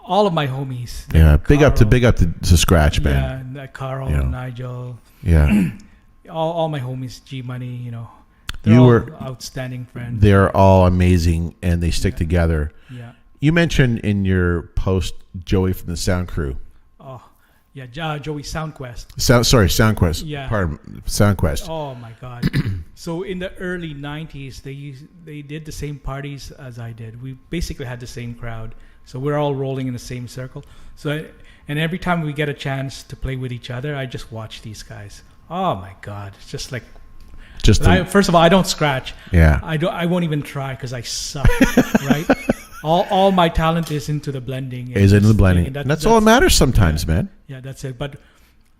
all of my homies. Yeah, big up to Scratch, man. Yeah, Carl, Nigel. Yeah. all my homies, G Money, they're all outstanding friends. They're all amazing, and they stick together. Yeah. You mentioned in your post Joey from the Sound Crew. Oh, yeah, Joey Soundquest. Soundquest. Yeah. Pardon, Soundquest. Oh my God! So in the early '90s, they did the same parties as I did. We basically had the same crowd, so we're all rolling in the same circle. And every time we get a chance to play with each other, I just watch these guys. Oh my God! It's just like. First of all, I don't scratch. Yeah. I won't even try because I suck. Right. All my talent is into the blending. And that's all that matters sometimes, man. Yeah, that's it. But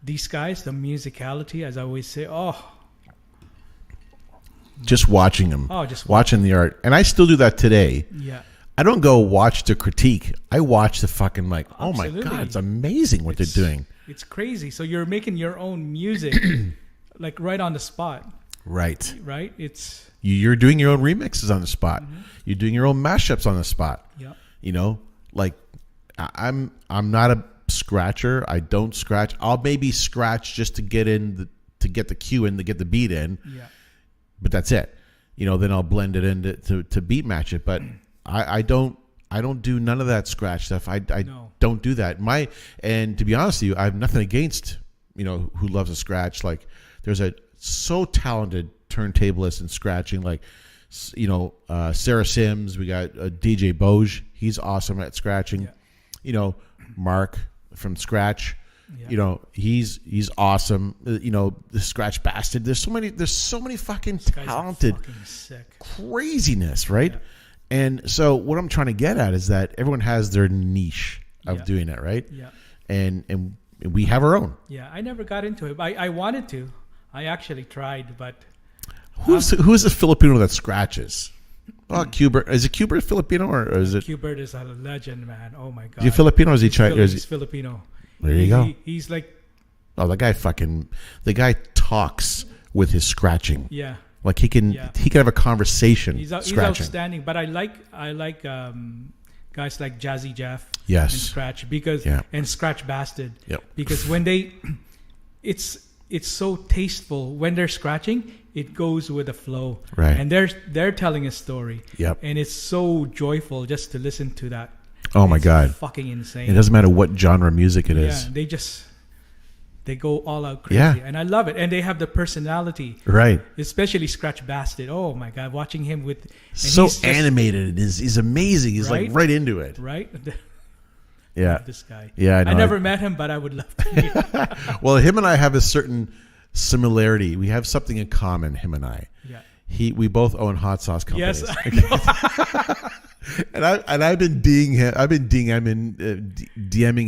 these guys, the musicality, as I always say, just watching them. Just watching the art. And I still do that today. Yeah. I don't go watch the critique. I watch the fucking oh my Absolutely. God, it's amazing what they're doing. It's crazy. So you're making your own music like right on the spot. Right. Right? It's you're doing your own remixes on the spot. Mm-hmm. You're doing your own mashups on the spot. Yeah. Like I'm not a scratcher. I don't scratch. I'll maybe scratch just to get the cue in, to get the beat in. Yeah. But that's it. Then I'll blend it in to beat match it. But I don't do none of that scratch stuff. I don't do that. And to be honest with you, I have nothing against, who loves a scratch. Like there's a so talented turntablist and scratching, like Sarah Sims. We got DJ Boge. He's awesome at scratching. Yeah. Mark from Scratch. Yeah. He's awesome. The Scratch Bastard. There's so many fucking talented fucking sick. craziness, right? Yeah. And so what I'm trying to get at is that everyone has their niche of doing it, right? Yeah. And we have our own. Yeah, I never got into it. I wanted to. I actually tried, but Who's the Filipino that scratches? Oh, Cubert. Is it Cubert Filipino or is it? Cubert is a legend, man. Oh my god. Is he Filipino or is he Chinese? He's Filipino. There you go. He's like. Oh, the guy talks with his scratching. Yeah. Like he can have a conversation. He's scratching. outstanding. But I like guys like Jazzy Jeff. Yes. And Scratch and Scratch Bastard. Yep. Because when it's so tasteful when they're scratching. It goes with the flow, right? And they're telling a story, yep. And it's so joyful just to listen to that. Oh my god, fucking insane! It doesn't matter what genre music it is. Yeah, they go all out crazy, and I love it. And they have the personality, right? Especially Scratch Bastard. Oh my god, watching him with so animated, he's amazing. He's like right into it, right? Yeah, this guy. Yeah, I never met him, but I would love to. Well, him and I have a certain similarity. We have something in common, him and I. Yeah. We both own hot sauce companies. Yes. I know. and I've been DMing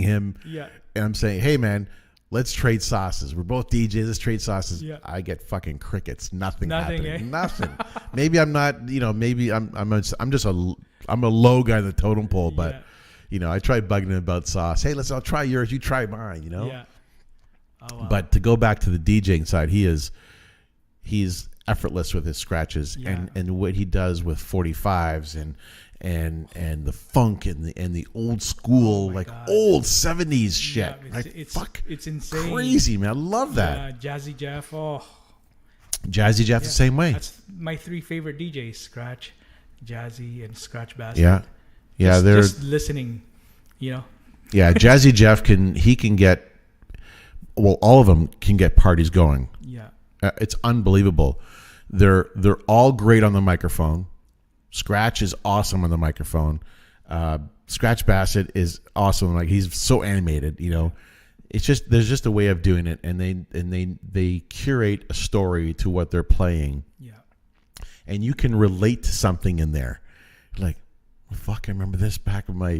him. Yeah. And I'm saying, hey man, let's trade sauces. We're both DJs. Let's trade sauces. Yeah. I get fucking crickets. Nothing happening. Eh? Nothing. Maybe I'm not. Maybe I'm just a low guy in the totem pole. But I tried bugging him about sauce. Hey, I'll try yours. You try mine. Yeah. Oh, wow. But to go back to the DJing side, he's effortless with his scratches and what he does with 45s and the funk and the old school old 70s shit. It's insane. Crazy, man. I love that. Jazzy Jeff. Oh. Jazzy Jeff the same way. That's my 3 favorite DJs, Scratch, Jazzy, and Scratch Bastard. Yeah. Yeah, they're just listening, Yeah, Jazzy Jeff can get all of them can get parties going. Yeah. It's unbelievable. They're all great on the microphone. Scratch is awesome on the microphone. Scratch Bassett is awesome. Like he's so animated, It's just there's just a way of doing it, and they curate a story to what they're playing. Yeah. And you can relate to something in there, like. Fuck! I remember this back when my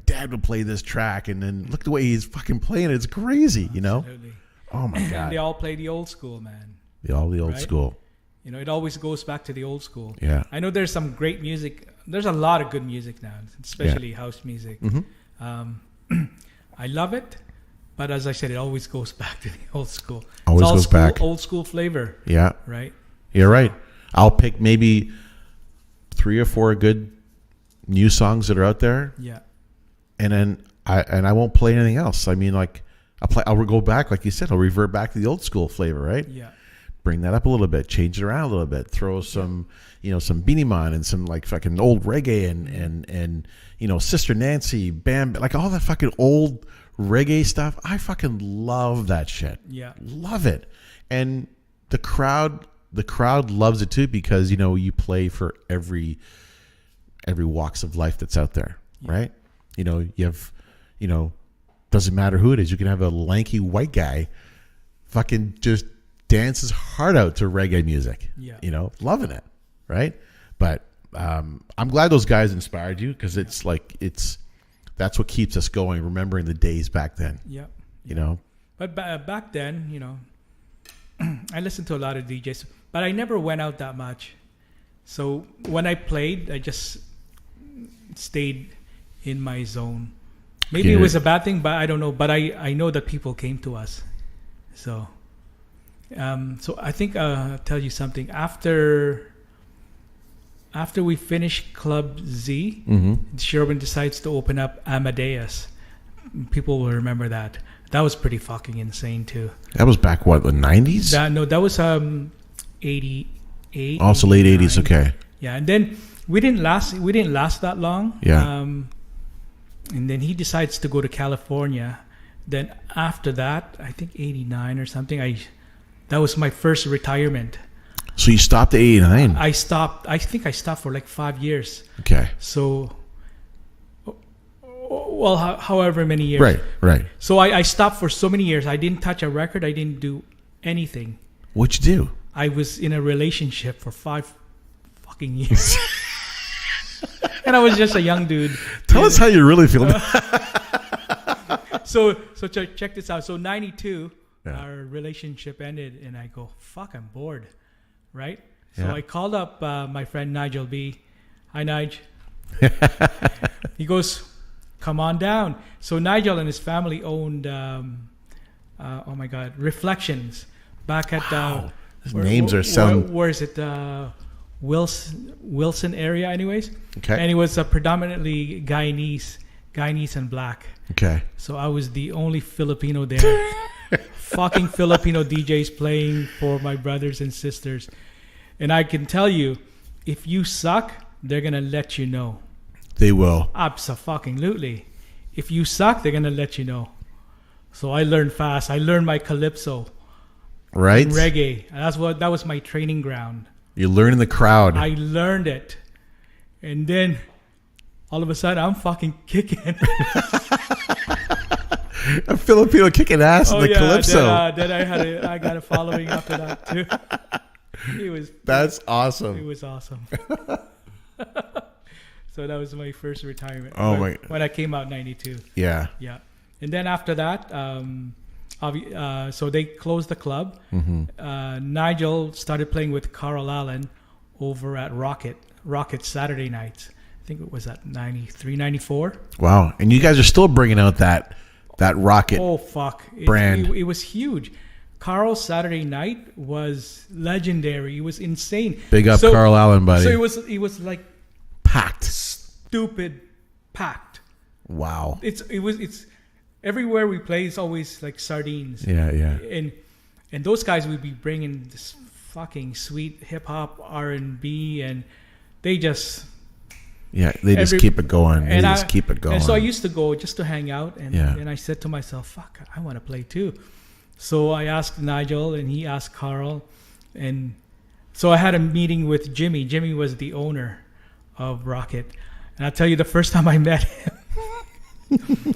dad would play this track, and then look the way he's fucking playing it. It's crazy, Absolutely. Oh my god! They all play the old school, man. The old school. It always goes back to the old school. Yeah. I know there's some great music. There's a lot of good music now, especially house music. Mm-hmm. I love it, but as I said, it always goes back to the old school. Always goes back. Old school flavor. Yeah. Right. You're right. I'll pick maybe 3 or 4 good new songs that are out there, and then I won't play anything else. I mean, I'll go back, like you said, I'll revert back to the old school flavor, right? Yeah. Bring that up a little bit, change it around a little bit, throw some, some Beanie Man and some fucking old reggae and Sister Nancy, Bam, all that fucking old reggae stuff. I fucking love that shit. Yeah. Love it, and the crowd loves it too because you play for every walks of life that's out there, right? You have, doesn't matter who it is. You can have a lanky white guy fucking just dance his heart out to reggae music, loving it, right? But I'm glad those guys inspired you because that's what keeps us going, remembering the days back then. Yeah. But back then, I listened to a lot of DJs, but I never went out that much. So when I played, I just stayed in my zone. Maybe it was a bad thing, but I don't know. But I know that people came to us. So I think I'll tell you something. After we finish Club Z, Sherwin decides to open up Amadeus. People will remember that. That was pretty fucking insane too. That was back the 90s? That was 88. Also late 80s, okay. Yeah, and then we didn't last that long. Yeah. And then he decides to go to California. Then after that, I think 89 or something, that was my first retirement. So you stopped at 89? I think I stopped for 5 years. Okay. So, however many years. Right. So I stopped for so many years. I didn't touch a record. I didn't do anything. What'd you do? I was in a relationship for 5 fucking years. And I was just a young dude. Tell us how you really feel. So check this out. So 92, Yeah. our relationship ended, and I go, fuck, I'm bored, right? So Yeah. I called up my friend Nigel B. Hi, Nige. He goes, come on down. So Nigel and his family owned, oh my God, Reflections back at Wow. Those names are some. where is it? Wilson area, anyways. Okay. And it was predominantly Guyanese and black. Okay. So I was the only Filipino there. Fucking Filipino DJs playing for my brothers and sisters. And I can tell you, if you suck, they're going to let you know. They will. Abso-fucking-lutely. If you suck, they're going to let you know. So I learned fast. I learned my calypso. Right? Reggae. That was my training ground. You learn in the crowd. I learned it. And then all of a sudden I'm fucking kicking. A Filipino kicking ass in the calypso. Then I got a following after that too. That's It awesome. was awesome. So that was my first retirement. Oh when I came out 92. Yeah. Yeah. And then after that, so they closed the club. Mm-hmm. Nigel started playing with Carl Allen over at Rocket Saturday nights. I think it was at 93, 94. Wow. And you guys are still bringing out that Rocket Oh, fuck. brand. It was huge. Carl's Saturday night was legendary. It was insane. Big up Carl Allen, buddy. So it was like Packed. stupid packed. Wow. It's everywhere we play, it's always like sardines. Yeah, yeah. And those guys would be bringing this fucking sweet hip hop, R&B, and they just keep it going. They and just keep it going. And so I used to go just to hang out, and Yeah. I said to myself, "Fuck, I want to play too." So I asked Nigel, and he asked Carl, and so I had a meeting with Jimmy. Jimmy was the owner of Rocket, and I'll tell you, the first time I met him,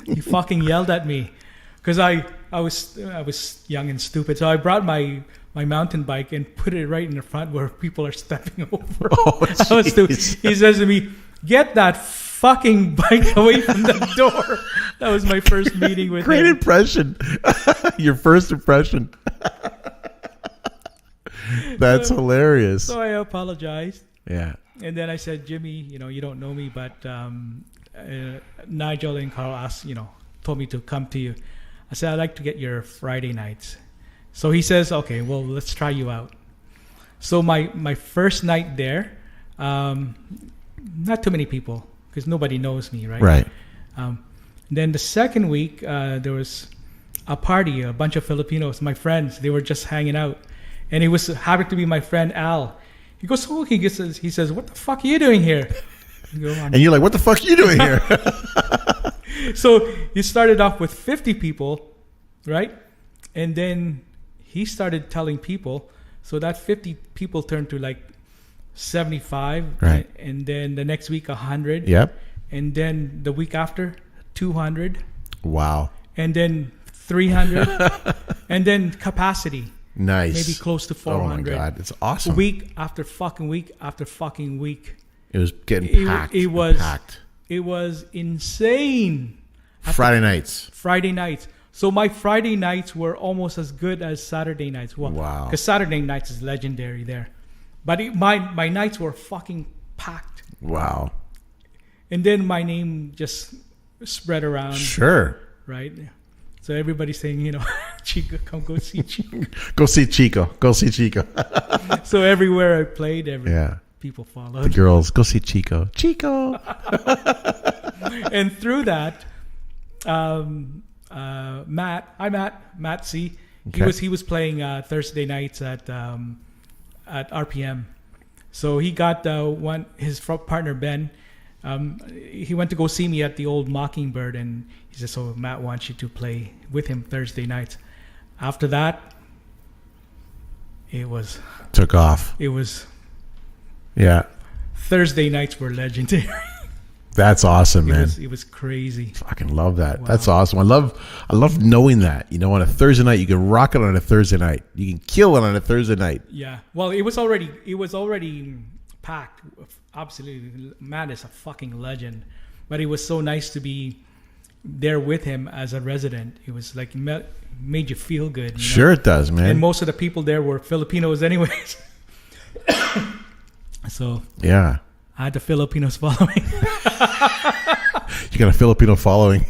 he fucking yelled at me because I was young and stupid. So I brought my mountain bike and put it right in the front where people are stepping over. Oh, I was stupid. He says to me, "Get that fucking bike away from the door." That was my first meeting with Great him. impression. Your first impression. That's hilarious. So I apologized. Yeah. And then I said, "Jimmy, you don't know me, but Nigel and Carl asked, told me to come to you." I said, "I'd like to get your Friday nights." So he says, "Okay, well, let's try you out." So my first night there, not too many people because nobody knows me, right? Right. Then the second week, there was a party, a bunch of Filipinos, my friends. They were just hanging out, and it was happened to be my friend Al. He goes, he says, "What the fuck are you doing here?" I go, And you're like, "What the fuck are you doing here?" So he started off with 50 people, right? And then he started telling people. So that 50 people turned to like 75. Right. And then the next week, 100. Yep. And then the week after, 200. Wow. And then 300. And then capacity. Nice. Maybe close to 400. Oh my God. It's awesome. Week after fucking week after fucking week. It was getting packed. It was packed. It was insane. Friday nights. Friday nights. So my Friday nights were almost as good as Saturday nights. Well, Wow. because Saturday nights is legendary there. But my nights were fucking packed. Wow. And then my name just spread around. Sure. Right? So everybody's saying, Chico, come go see Chico. Go see Chico. Go see Chico. So everywhere I played, Yeah. people The followed. girls, go see Chico. Chico. And through that, Matt C. Okay. He was playing Thursday nights at RPM. So he got his partner Ben. He went to go see me at the old Mockingbird, and he said, "So Matt wants you to play with him Thursday nights." After that, it was Took off. Yeah. Thursday nights were legendary. That's awesome, man. It was crazy. Fucking love that. Wow. That's awesome. I love knowing that. On a Thursday night, you can rock it on a Thursday night. You can kill it on a Thursday night. Yeah. Well, it was already packed. Absolutely, Matt is a fucking legend. But it was so nice to be there with him as a resident. It was like made you feel good. You Sure, know? it does, man. And most of the people there were Filipinos, anyways. So yeah, I had the Filipinos following. You got a Filipino following.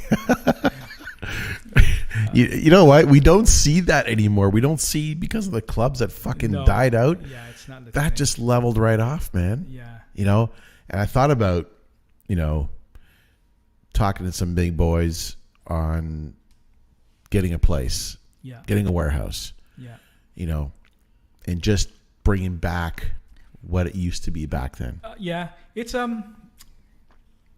You know what? We don't see that anymore. We don't see, because of the clubs that fucking died out. Yeah, it's not the That same. just leveled right off, man. Yeah. You know, and I thought about, you know, talking to some big boys on getting a place, Yeah. getting a warehouse, Yeah. you know, and just bringing back what it used to be back then. Yeah.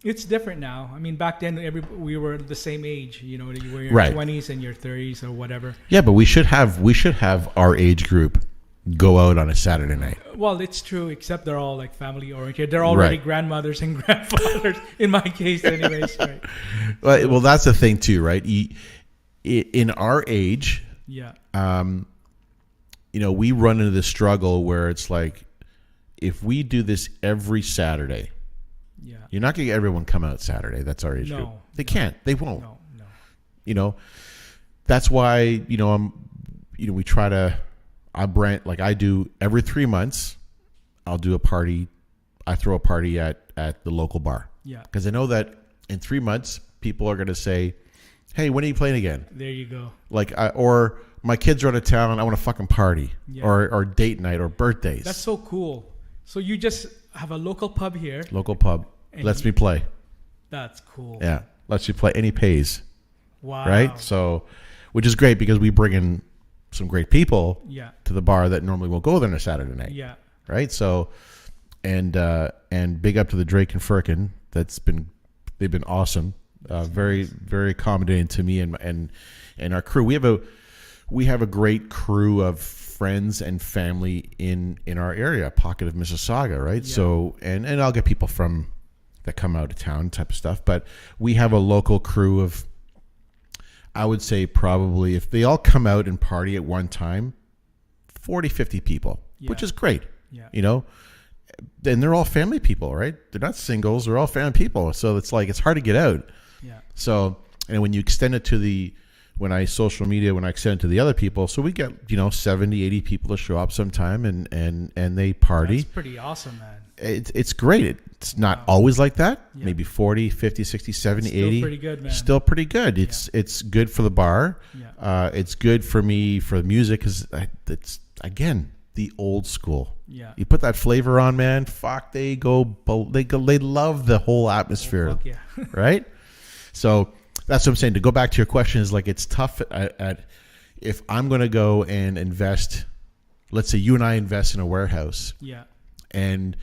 It's different now. I mean, back then we were the same age. You know, you were in your Right. 20s and your 30s or whatever. Yeah, but we should have our age group go out on a Saturday night. Well, it's true, except they're all like family oriented. They're already Right. grandmothers and grandfathers. In my case, anyways. Right. Well, that's the thing too, right? In our age, Yeah. you know, we run into the struggle where it's like, if we do this every Saturday, Yeah. you're not going to get everyone come out Saturday. That's our age No, group. They can't. They won't. No. You know, that's why, you know, we try to, I do every 3 months, I'll do a party. I throw a party at the local bar. Yeah. Because I know that in 3 months, people are going to say, hey, when are you playing again? There you go. Like, or my kids are out of town and I want to fucking party. Yeah. Or date night or birthdays. That's so cool. So you just have a local pub here. Local pub. And Lets me play. That's cool. Yeah. Lets you play. And he pays. Wow. Right? So, which is great because we bring in some great people Yeah. to the bar that normally won't go there on a Saturday night. Yeah. Right? So, and big up to the Drake and Firkin. They've been awesome. Very, very accommodating to me and our crew. We have a great crew of friends and family in our area, pocket of Mississauga, right? Yeah. So, and I'll get people that come out of town type of stuff, but we have a local crew of, I would say probably, if they all come out and party at one time, 40, 50 people, Yeah. which is great. Yeah. You know, and they're all family people, right? They're not singles, they're all family people. So it's like, it's hard to get out. Yeah. So, and when you extend it to when I extend it to the other people, so we get, 70, 80 people to show up sometime and they party. That's pretty awesome, man. It's great. It's not always like that. Yeah. Maybe 40, 50, 60, 70, Still 80. pretty good, man. Still pretty good. It's good for the bar. Yeah. It's good for me for the music because it's, again, the old school. Yeah. You put that flavor on, man. Fuck, they love the whole atmosphere. Oh, fuck yeah. Right? So that's what I'm saying. To go back to your question is like, it's tough at if I'm going to go and invest, let's say you and I invest in a warehouse. Yeah. And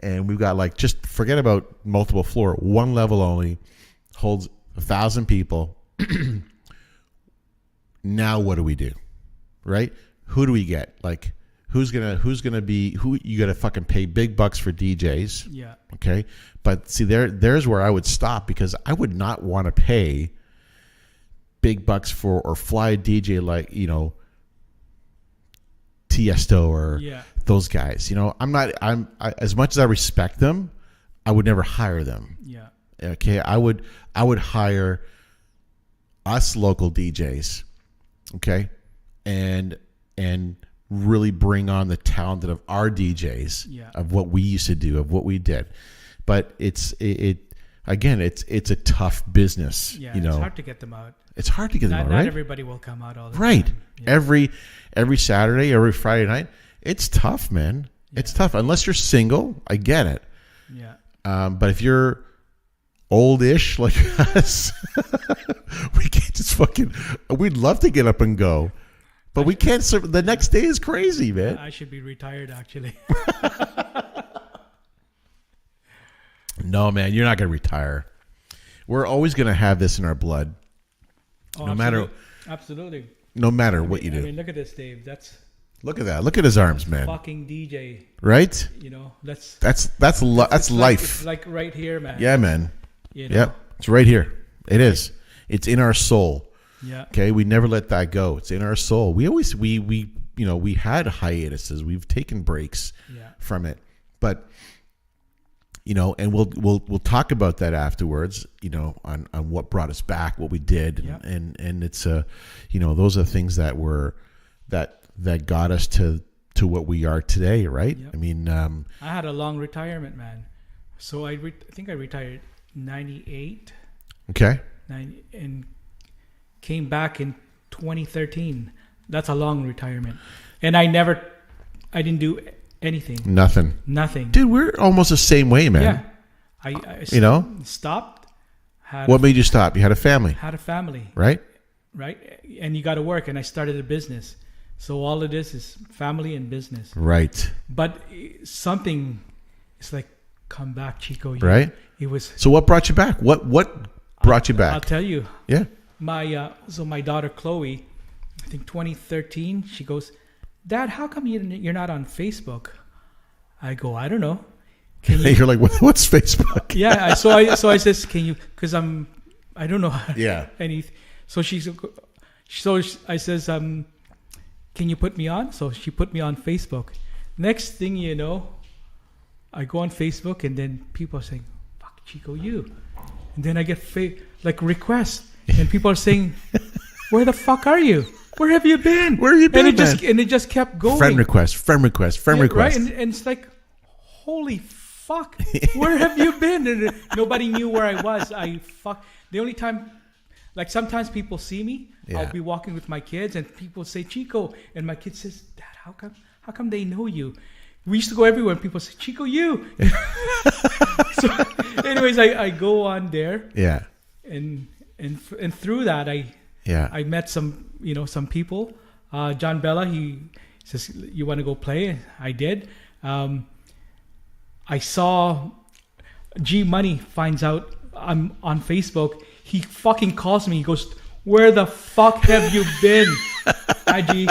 we've got like, just forget about multiple floor, one level only, holds 1,000 people. Now what do we do? Right? Who do we get? Like, who's gonna be, who you gotta fucking pay big bucks for DJs. Yeah. Okay. But see, there's where I would stop, because I would not want to pay big bucks for, or fly a DJ like, Tiesto or those guys. I'm as much as I respect them, I would never hire them. Yeah. Okay. I would hire us local DJs. Okay. And really bring on the talent of our DJs, of what we used to do, of what we did. But it's a tough business. Yeah. It's hard to get them out. It's hard to get them out, right? Not everybody will come out all the right. time. Yeah. Every Saturday, every Friday night, it's tough, man. Yeah. It's tough. Unless you're single, I get it. Yeah. But if you're oldish like us, we can't just we'd love to get up and go. But we can't. The next day is crazy, man. I should be retired, actually. No, man, you're not going to retire. We're always going to have this in our blood, Absolutely. no matter what you do. I mean, look at this, Dave. Look at that. Look at his arms, man. Fucking DJ. Right? That's life. It's like right here, man. Yeah, man. Yeah, it's right here. It is. It's in our soul. Yeah. Okay, we never let that go. It's in our soul. We always we had hiatuses. We've taken breaks from it, but and we'll talk about that afterwards, on what brought us back, what we did, Yep. and it's those are things that were that got us to what we are today, right? Yep. I mean, I had a long retirement, man. So I think I retired 98, okay, and came back in 2013. That's a long retirement, and I didn't do anything. nothing, dude. We're almost the same way, man. Yeah, I stopped. What made you stop? You had a family, right? right? And you got to work, and I started a business. So all of this is family and business, Right. but something, it's like, come back, Chico. Right. It was. So what brought you back? What brought you back? I'll tell you. Yeah. My daughter Chloe, I think 2013, she goes, Dad, how come you're not on Facebook? I go, I don't know. Can you? You're like, what's Facebook? Yeah. So I says, can you? Because I don't know. Yeah. Anything. So I says, can you put me on? So she put me on Facebook. Next thing you know, I go on Facebook, and then people are saying, "Fuck Chico U," and then I get requests, and people are saying, "Where the fuck are you? Where have you been? Where have you been?" And it just kept going. Friend request. Right? And it's like, holy fuck, where have you been? And nobody knew where I was. The only time, like sometimes people see me, Yeah. I'll be walking with my kids, and people say Chico, and my kid says, Dad, how come they know you? We used to go everywhere, and people say Chico U. So, anyways, I go on there, Yeah. and through that I met some people. John Bella, he says, you want to go play? I did. I saw G Money finds out I'm on Facebook. He fucking calls me. He goes, where the fuck have you been, IG?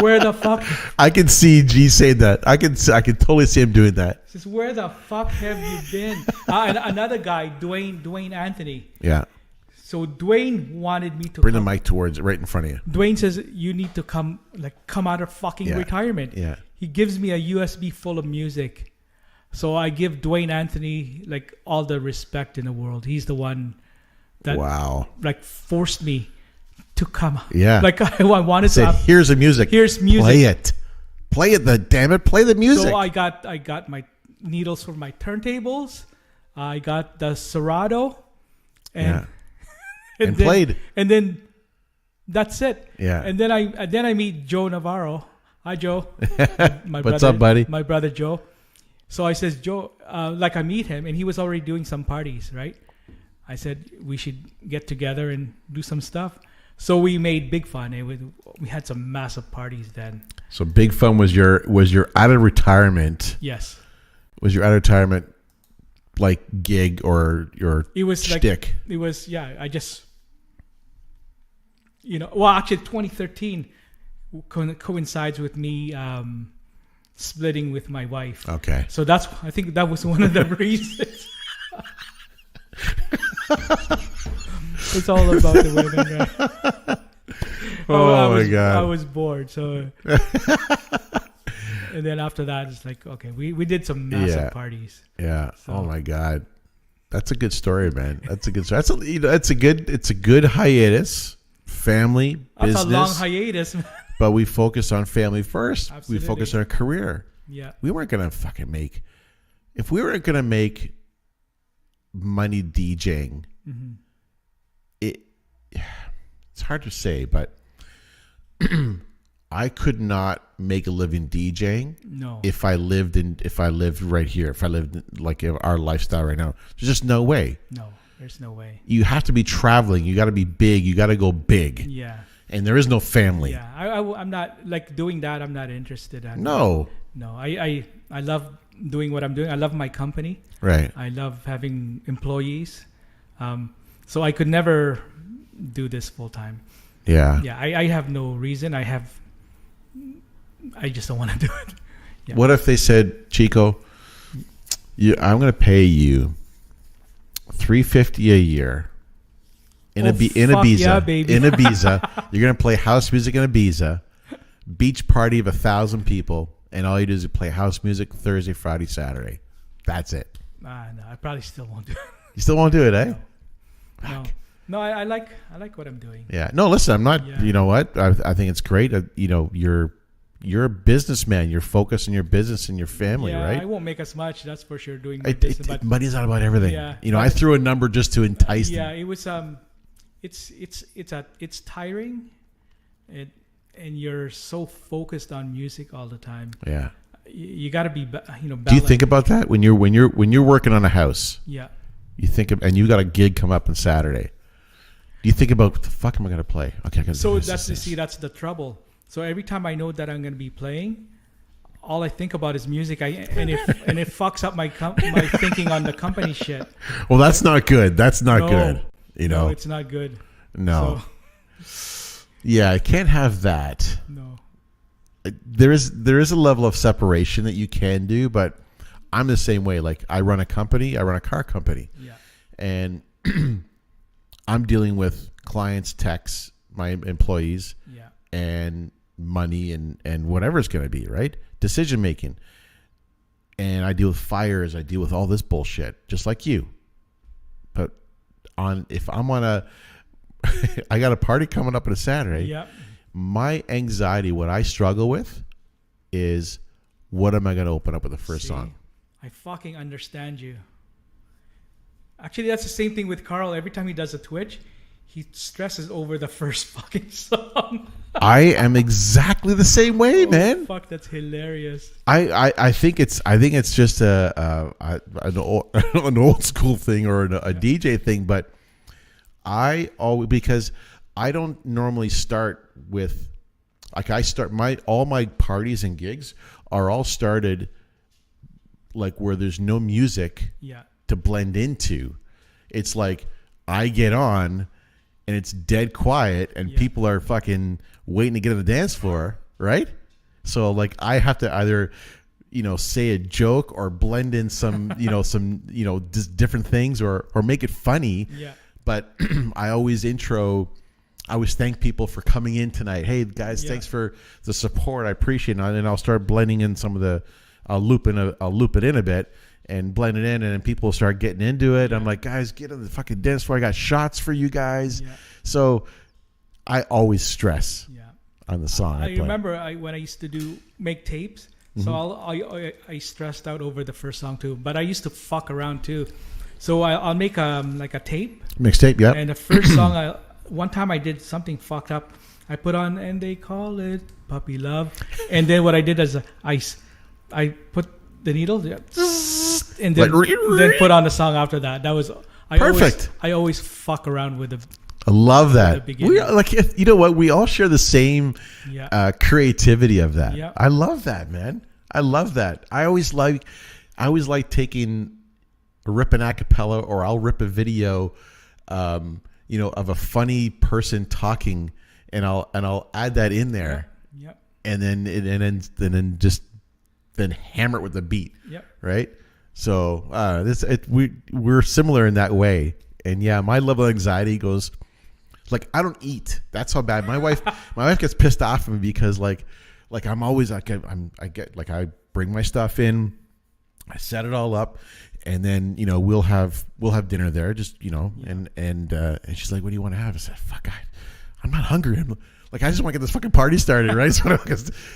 Where the fuck? I can see G saying that. I can totally see him doing that. He says, where the fuck have you been? And another guy, Dwayne Anthony. Yeah. So Dwayne wanted me to Bring the mic towards right in front of you. Dwayne says, you need to come out of fucking retirement. Yeah. He gives me a USB full of music. So I give Dwayne Anthony all the respect in the world. He's the one that forced me to come. Yeah. I wanted to. Here's the music. Here's music. Play it. Damn it! Play the music. So I got my needles for my turntables. I got the Serato, and played. And then that's it. Yeah. And then I meet Joe Navarro. Hi, Joe. What's up, buddy? My brother Joe. So I says, Joe, I meet him, and he was already doing some parties, right? I said we should get together and do some stuff. So we made Big Fun. We had some massive parties then. So Big Fun was your out of retirement. Yes. Was your out of retirement gig or your shtick? It was I just actually 2013 coincides with me splitting with my wife. Okay. So I think that was one of the reasons. It's all about the women, right? My God. I was bored, so. And then after that, it's okay, we did some massive parties. Yeah. So. Oh my God, that's a good story, man. That's a good story. It's a good hiatus, family, business. That's a long hiatus, man. But we focused on family first. Absolutely. We focused on our career. Yeah. We weren't gonna if we weren't gonna make money DJing. Mm-hmm. It's hard to say, but I could not make a living DJing. No. If I lived right here, if I lived our lifestyle right now, there's just no way. No, there's no way. You have to be traveling. You got to be big. You got to go big. Yeah. And there is no family. Yeah, I'm not doing that. I'm not interested in. No. No, I love doing what I'm doing. I love my company. Right. I love having employees. So I could never do this full time. Yeah. Yeah, I have no reason. I just don't want to do it. Yeah. What if they said, Chico, I'm going to pay you $350 a year in Ibiza. Yeah, baby. In Ibiza, you're going to play house music in Ibiza, beach party of 1,000 people, and all you do is play house music Thursday, Friday, Saturday. That's it. No, I probably still won't do it. You still won't do it, eh? No. No, I like what I'm doing. Yeah. No, listen, I'm not. Yeah. You know what? I think it's great. You know, you're a businessman. You're focused on your business and your family, Yeah, right? I won't make as much. That's for sure. Doing my business, but money's not about everything. Yeah, you know, I threw a number just to entice yeah, them. it was it's tiring, and you're so focused on music all the time. Yeah. You got to be, Do you balanced. think about that when you're working on a house? Yeah. You think of, and you got a gig come up on Saturday. Do you think about what the fuck am I going to play? Okay, I gotta So do this, that's this. that's the trouble. So every time I know that I'm going to be playing, all I think about is music. And it fucks up my thinking on the company shit. Well, that's not good. That's not No. good. You know, No, it's not good. no. So, Yeah, I can't have that. no. There is a level of separation that you can do, but I'm the same way. Like I run a car company, Yeah. and I'm dealing with clients, techs, my employees, Yeah. and money and whatever it's going to be, right? Decision making. And I deal with fires. I deal with all this bullshit, just like you. But if I'm on I got a party coming up on a Saturday. Yeah. My anxiety, what I struggle with is what am I going to open up with the first See, song? I fucking understand you. Actually, that's the same thing with Carl. Every time he does a Twitch, he stresses over the first fucking song. I am exactly the same way, man. Fuck, that's hilarious. I think it's just an old school thing or a DJ thing, but because I don't normally start with, like, all my parties and gigs are all started like where there's no music Yeah. to blend into. It's like I get on and it's dead quiet and Yeah. people are fucking waiting to get on the dance floor, right? So like I have to either, say a joke or blend in some, just different things or make it funny. Yeah. But I always thank people for coming in tonight. Hey guys, Yeah. thanks for the support. I appreciate it. And I'll start blending in some of I'll loop it in a bit and blend it in, and then people start getting into it. Yeah. I'm like, guys, get on the fucking dance floor. I got shots for you guys. Yeah. So I always stress Yeah. on the song I I play. remember when I used to make tapes, so I stressed out over the first song too. But I used to fuck around too. So I'll make like a tape, Mixtape, yeah. and the first song, one time I did something fucked up. I put on "And They Call It Puppy Love," and then what I did is I put the needle, and then put on the song after that. That was Perfect. I always fuck around with the I love that. the beginning. You know what? We all share the same yeah. creativity of that. Yeah. I love that, man. I love that. I always like taking rip an acapella, or I'll rip a video, of a funny person talking, and I'll add that in there, Yeah. and then hammer it with the beat, Yep. right? So we're similar in that way, and yeah, my level of anxiety goes. Like I don't eat. That's how bad my wife gets pissed off at me because like I'm always like I bring my stuff in, I set it all up, and then we'll have dinner there, just and she's like, what do you want to have? I said, fuck, I'm not hungry. I just want to get this fucking party started, right? So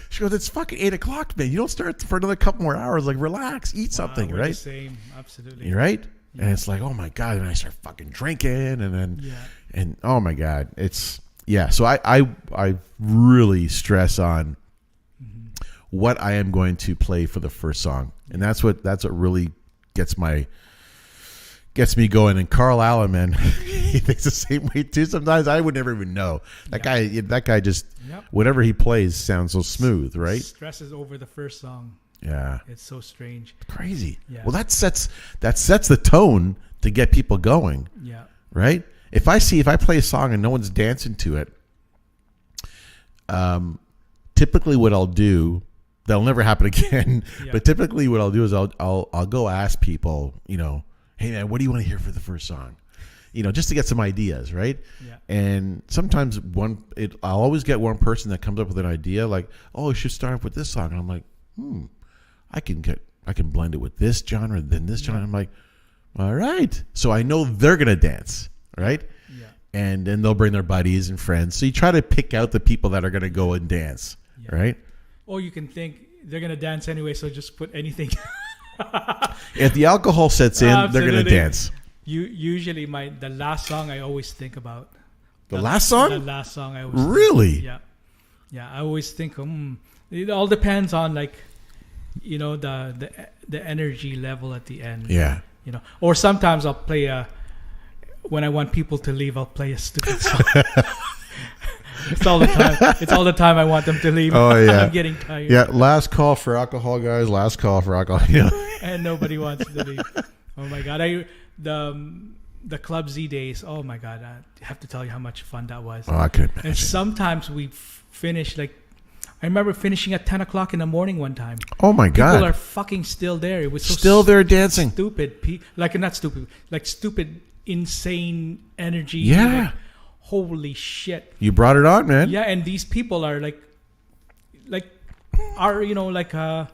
she goes, it's fucking 8:00, man. You don't start for another couple more hours. Like relax, eat something, We're right? The same, absolutely. You're right. Yeah. And it's like, oh my God. And I start fucking drinking. And then, Yeah. and oh my God, so I really stress on what I am going to play for the first song. And that's what really gets me going. And Carl Allen, man, he thinks the same way too. Sometimes I would never even know that guy just, Yep. whatever he plays sounds so smooth, right? Stresses over the first song. Yeah. It's so strange. Crazy. Yeah. Well, that sets the tone to get people going. Yeah. Right? If I play a song and no one's dancing to it, typically what I'll do, that'll never happen again. Yeah. But typically what I'll do is I'll go ask people, hey man, what do you want to hear for the first song? Just to get some ideas, right? Yeah. And sometimes I'll always get one person that comes up with an idea like, oh, you should start with this song. And I'm like, I can get I can blend it with this genre, then this genre. I'm like, all right. So I know they're gonna dance, right? Yeah. And then they'll bring their buddies and friends. So you try to pick out the people that are gonna go and dance, right? Or you can think they're gonna dance anyway, so just put anything. If the alcohol sets in, they're gonna dance. Usually the last song I always think about. The last song? The last song I always really? Think, yeah. I always think it all depends on like, the energy level at the end. Yeah. Or sometimes I'll play when I want people to leave, I'll play a stupid song. It's all the time. It's all the time I want them to leave. Oh yeah. I'm getting tired. Yeah. Last call for alcohol, guys. Last call for alcohol. And nobody wants to leave. Oh my God. The Club Z days. Oh my God. I have to tell you how much fun that was. Oh, I could imagine. And sometimes we finish I remember finishing at 10 o'clock in the morning one time. Oh my God. People are fucking still there. It was so still there dancing. Stupid. Not stupid. Like stupid, insane energy. Yeah. Like, holy shit. You brought it on, man. Yeah. And these people are are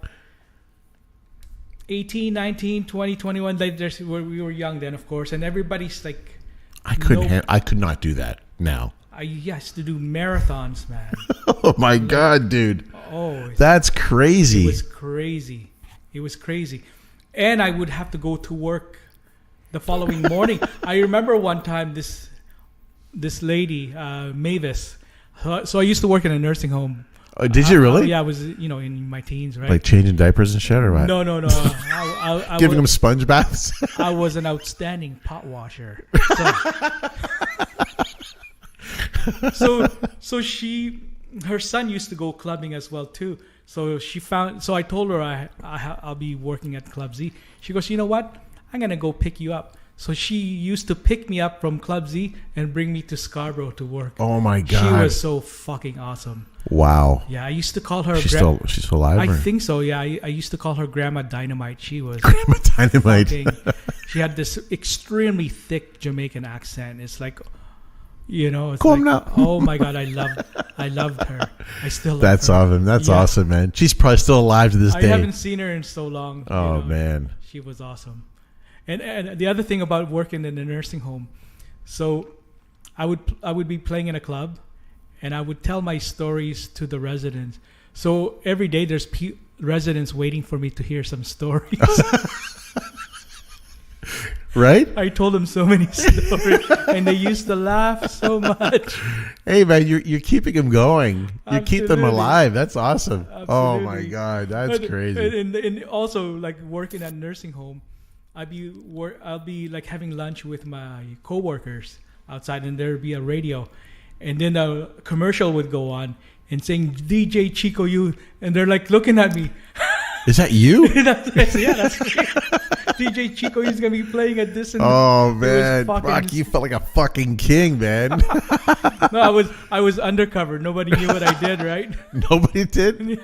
18, 19, 20, 21. We were young then, of course. And everybody's like... I could not do that now. I used to do marathons, man. Oh my God, dude. Oh, that's crazy. It was crazy. And I would have to go to work the following morning. I remember one time this lady, Mavis. So I used to work in a nursing home. Oh, did you really? Yeah, I was in my teens, right? Like changing diapers and shit, or what? No. I Giving them sponge baths. I was an outstanding pot washer. So her son used to go clubbing as well too. So I told her I'll be working at Club Z. She goes, you know what? I'm gonna go pick you up. So she used to pick me up from Club Z and bring me to Scarborough to work. Oh my God. She was so fucking awesome. Wow. Yeah, I used to call her. She's still alive? I think so. Yeah, I used to call her Grandma Dynamite. She was Grandma Dynamite. She had this extremely thick Jamaican accent. It's like, it's Come like, now. oh my God, I loved her. I still love That's her. awesome. That's awesome, man. She's probably still alive to this day. I haven't seen her in so long. Oh man, she was awesome. And the other thing about working in a nursing home, so I would be playing in a club, and I would tell my stories to the residents. So every day there's residents waiting for me to hear some stories. Right? I told them so many stories, and they used to laugh so much. Hey man, you're keeping them going. You keep them alive. That's awesome. Absolutely. Oh my God, that's crazy. And also like working at a nursing home, I'll be like having lunch with my coworkers outside, and there'd be a radio, and then a commercial would go on and saying DJ Chico U, and they're like looking at me. Is that you? That's me. DJ Chico U is gonna be playing at this. And oh man, Brock, you felt like a fucking king, man. No, I was undercover. Nobody knew what I did, right? Nobody did,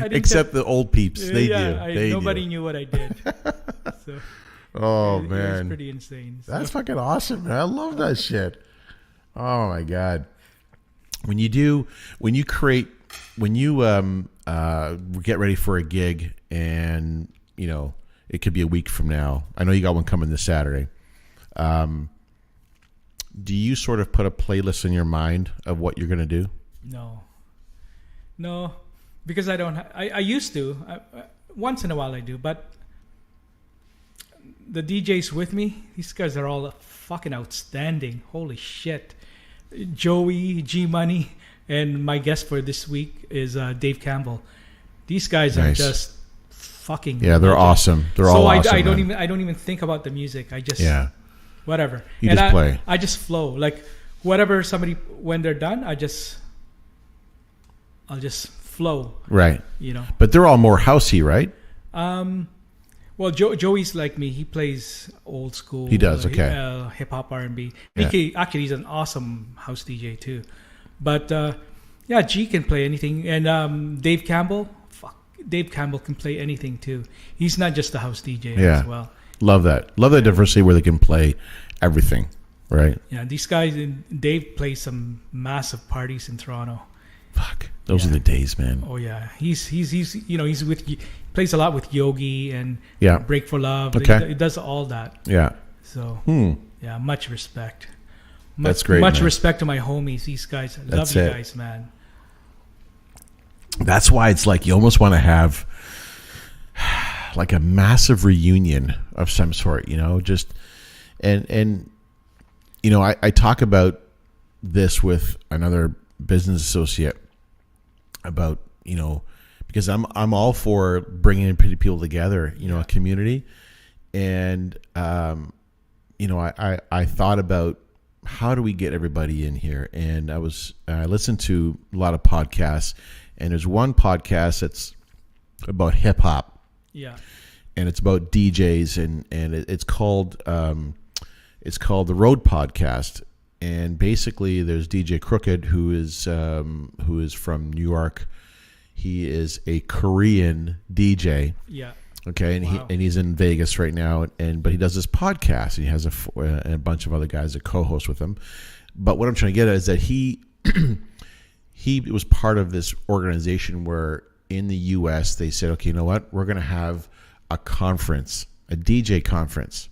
except the old peeps. They do. Nobody knew what I did. So. Oh it man, was pretty insane. So. That's fucking awesome, man. I love that shit. Oh my God. When you get ready for a gig, and it could be a week from now. I know you got one coming this Saturday. Do you sort of put a playlist in your mind of what you're gonna do? No, because I don't. I used to. Once in a while I do, but the DJs with me, these guys are all fucking outstanding. Holy shit. Joey, G Money, and my guest for this week is Dave Campbell. These guys are just fucking they're awesome. They're all awesome. I don't even think about the music. I just whatever. You just play. I just flow. Like whatever when they're done, I'll just flow. Right. But they're all more housey, right? Well, Joey's like me. He plays old school. He does, okay. Hip hop, R&B. Yeah. Actually, he's an awesome house DJ too. But G can play anything, and Dave Campbell can play anything too. He's not just a house DJ as well. Love that. Love that diversity where they can play everything, right? Yeah, these guys. Dave plays some massive parties in Toronto. Fuck. Those are the days, man. Oh yeah, he's he's plays a lot with Yogi and Yeah. Break for Love. Okay. He does all that. Yeah. So yeah, much respect. That's great, Much man. respect to my homies. These guys, I love That's you it. guys, man. That's why it's like you almost want to have like a massive reunion of some sort, just and I talk about this with another business associate about, because I'm all for bringing people together, a community. And, I thought about how do we get everybody in here? And I listened to a lot of podcasts, and there's one podcast that's about hip hop. Yeah. And it's about DJs, and it's called the Road Podcast. And basically, there's DJ Crooked, who is from New York. He is a Korean DJ. Yeah. Okay, and Wow. he's in Vegas right now, but he does this podcast, and he has a bunch of other guys that co-host with him. But what I'm trying to get at is that he was part of this organization where in the U.S. they said, okay, you know what, we're going to have a conference, a DJ conference,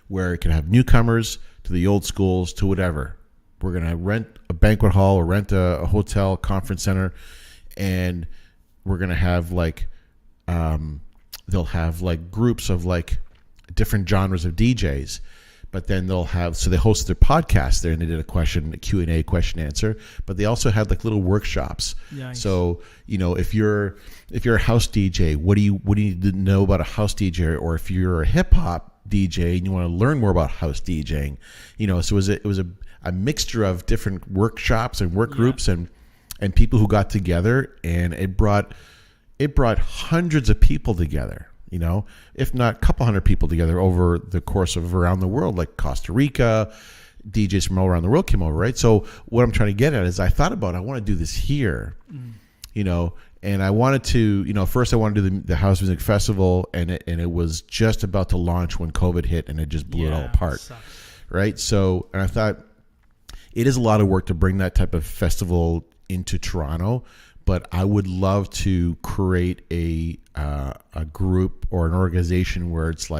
where it can have newcomers to the old schools to whatever. We're going to rent a banquet hall or rent a hotel, conference center, and we're going to have they'll have groups of different genres of DJs, but then they hosted their podcast there, and they did a Q&A, question answer, but they also had little workshops. Nice. So, if you're a house DJ, what do you need to know about a house DJ? Or if you're a hip hop DJ and you want to learn more about house DJing, so it was a mixture of different workshops and work groups and people who got together, and it brought hundreds of people together, if not a couple hundred people together over the course of around the world, like Costa Rica. DJs from all around the world came over, right? So what I'm trying to get at is I thought about, I want to do this here, and I wanted to, first I wanted to do the House Music Festival, and it was just about to launch when COVID hit, and it just blew it all apart, right? So, and I thought it is a lot of work to bring that type of festival into Toronto, but I would love to create a group or an organization where it's